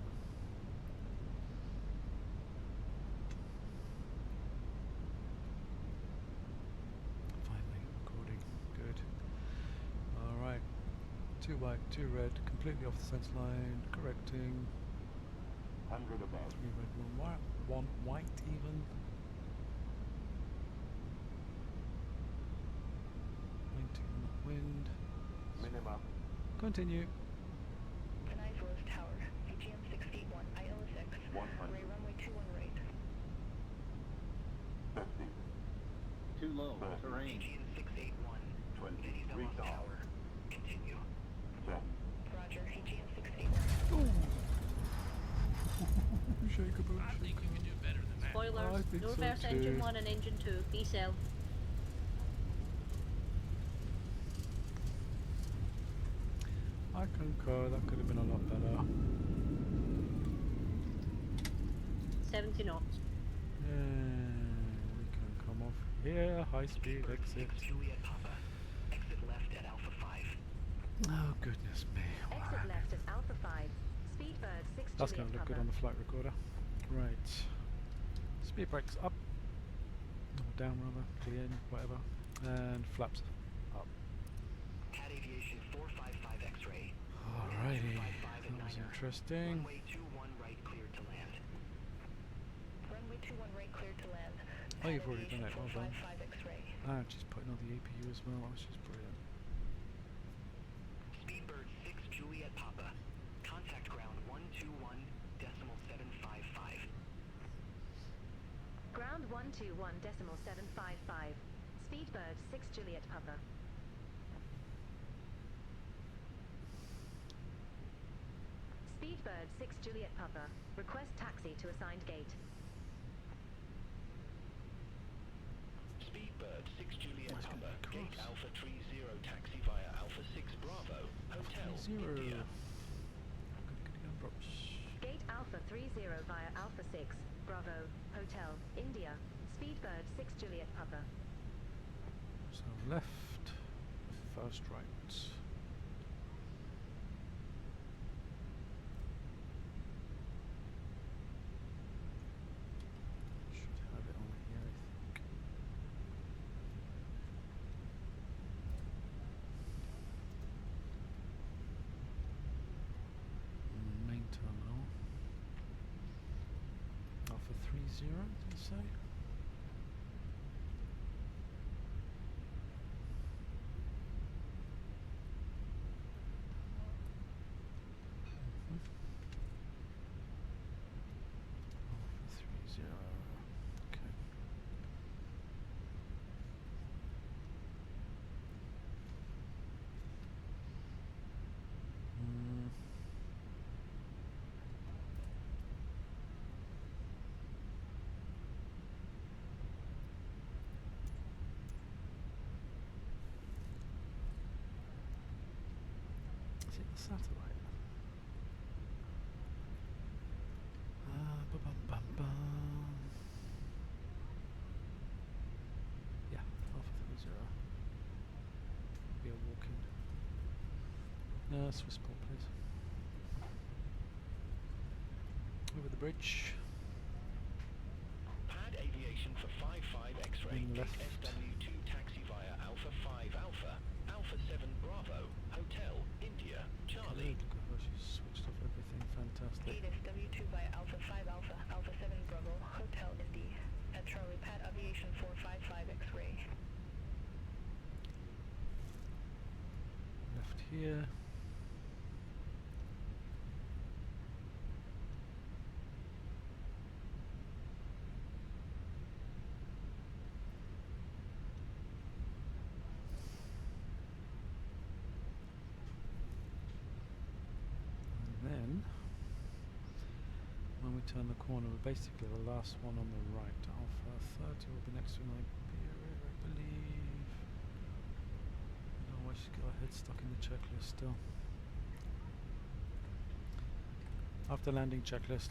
Finally recording. Good. Alright. 2 white, 2 red, completely off the sense line, correcting. 100 above. 3 red, 1 white, 1 white even. wind. Minima. Continue. Penise Rose Tower, AGM 681, ILSX. 100. Ray runway 21 right. 50. Too low. 30. Terrain. AGN 681. 20. Cities Velos Recall. Tower. Continue. 10. Roger, AGM 681. Shake a boot. I think we can do better than that. Spoilers, I think no so reverse too. engine 1 and engine 2. B-cell. I concur, that could have been a lot better. 70 knots. We can come off here, high speed Speedbird exit. 6 Juliet Papa. Exit left at Alpha 5. Oh goodness me. Exit left at Alpha 5. Speedbird 6 That's Juliet going to look Papa. good on the flight recorder. Right. Speed brakes up. Or down rather, clear in, whatever. And flaps up. Cat Aviation 455 X-ray. Alrighty. 255 That was at 9er. interesting. Runway 21 right cleared to land. Runway 21 right cleared to land. Oh, you've already done it, well done. 455 X-ray. Ah, just putting on the APU as well, that's just brilliant. Speedbird 6 Juliet Papa. Contact ground 121.755. Ground 121.755. Speedbird 6 Juliet Papa. Speedbird 6 Juliet Papa. Request taxi to assigned gate. Speedbird 6 Juliet That's gonna Papa, be gate cross. Alpha 30 taxi via Alpha 6 Bravo, Hotel, Zero. India. Gate Alpha 30 via Alpha 6 Bravo, Hotel, India. Speedbird 6 Juliet Papa. So left, first right. Should have it on here, I think. Main terminal. Alpha 30, did you say? Alpha 30. Okay. Mm. Is it the satellite? Ba-bum-bum-bum. Yeah, Alpha 30. Be a walk-in. Swissport, please. Over the bridge. Pad Aviation for 55 X-ray, In gate left. SW2 taxi via Alpha 5 Alpha, Alpha 7 Bravo, Hotel, India, Charlie. Good, look at her, she's switched off everything, fantastic. Gate SW2 by Alpha 5 Alpha, Alpha 7 Bravo, Hotel Indy. At Charlie, Pad Aviation 455 X-ray. Left here. And then, when we turn the corner, we're basically the last one on the right. Alpha 30 will be next to Iberia, I believe. I don't know why she's got her head stuck in the checklist still. After landing checklist.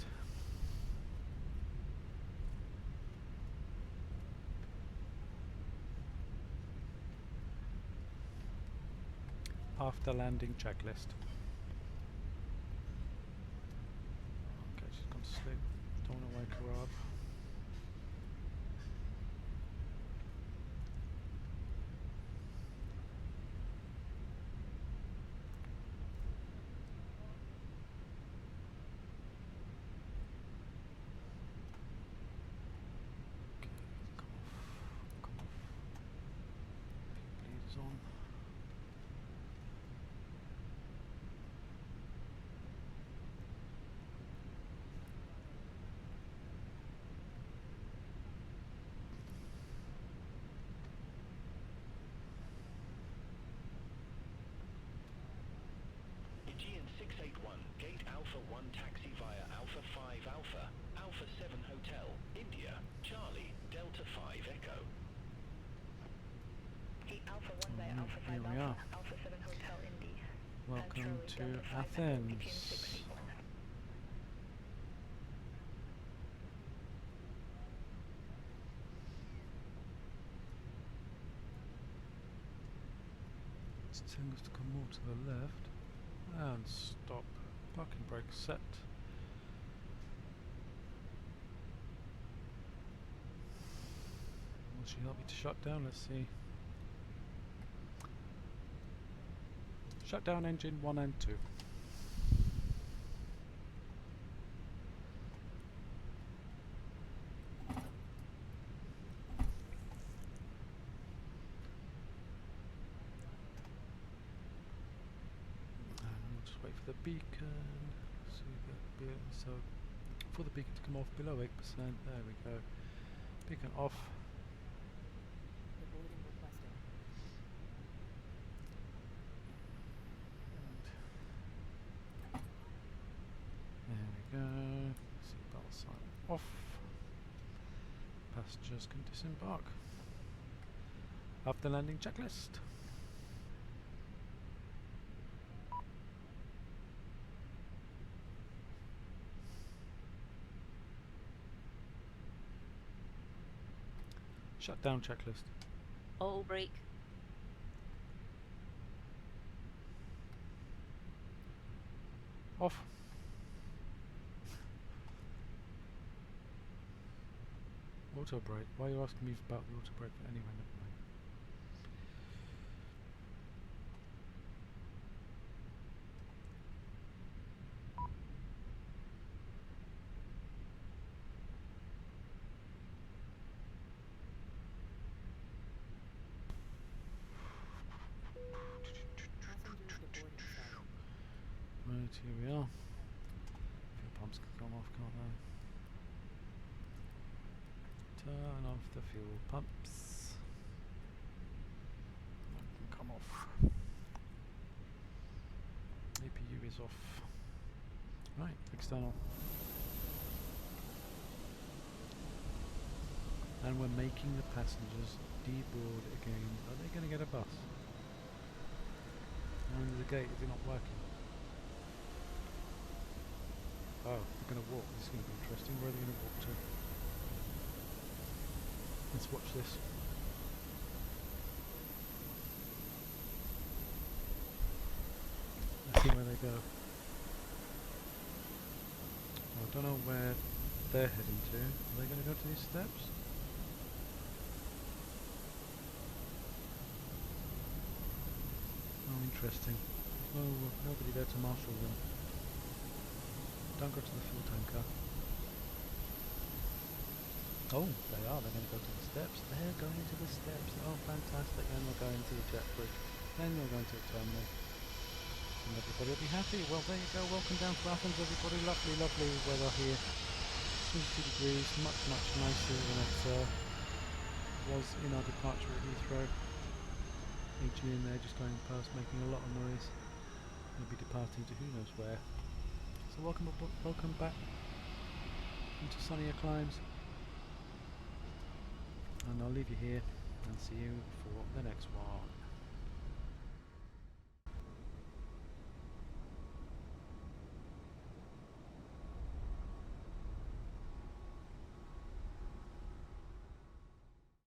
After landing checklist. Okay, she's gone to sleep. Don't want to wake her up. Okay, come off. Bleeders on. 681, Gate Alpha 1 taxi via Alpha 5 Alpha, Alpha 7 Hotel, India, Charlie, Delta 5 Echo. Gate Alpha 1 via Alright, Alpha 5 here we Alpha, are. Alpha 7 Hotel Indy. Welcome Charlie, to Delta 5 Echo, Athens. begin 681. It's telling us to come more to the left and stop. Parking brake set. Will she help me to shut down? Let's see. Shut down engine 1 and 2. Just wait for the beacon. So for the beacon to come off below 8%. There we go. Beacon off. There we go. Seatbelt sign off. Passengers can disembark. After landing checklist. Shutdown checklist. Auto brake. Off. Auto brake. Why are you asking me about the auto brake? Anyway, never mind. Right, here we are. Fuel pumps can come off, can't they? Turn off the fuel pumps. That can come off. APU is off. Right, external. And we're making the passengers deboard again. Are they going to get a bus? And the gate, is it not working? Oh, they're going to walk. This is going to be interesting. Where are they going to walk to? Let's watch this. Let's see where they go. Well, I don't know where they're heading to. Are they going to go to these steps? Oh, interesting. There's nobody there to marshal them. Don't go to the fuel tanker. Oh, they are. They're going to go to the steps. They're going to the steps. Oh, fantastic. Then we're going to the jet bridge. Then we're going to the terminal. And everybody will be happy. Well, there you go. Welcome down to Athens, everybody. Lovely, lovely weather here. 22 degrees. Much, much nicer than it was in our departure at Heathrow. Engine in there just going past, making a lot of noise. We'll be departing to who knows where. So welcome back into sunnier climes, and I'll leave you here and see you for the next one.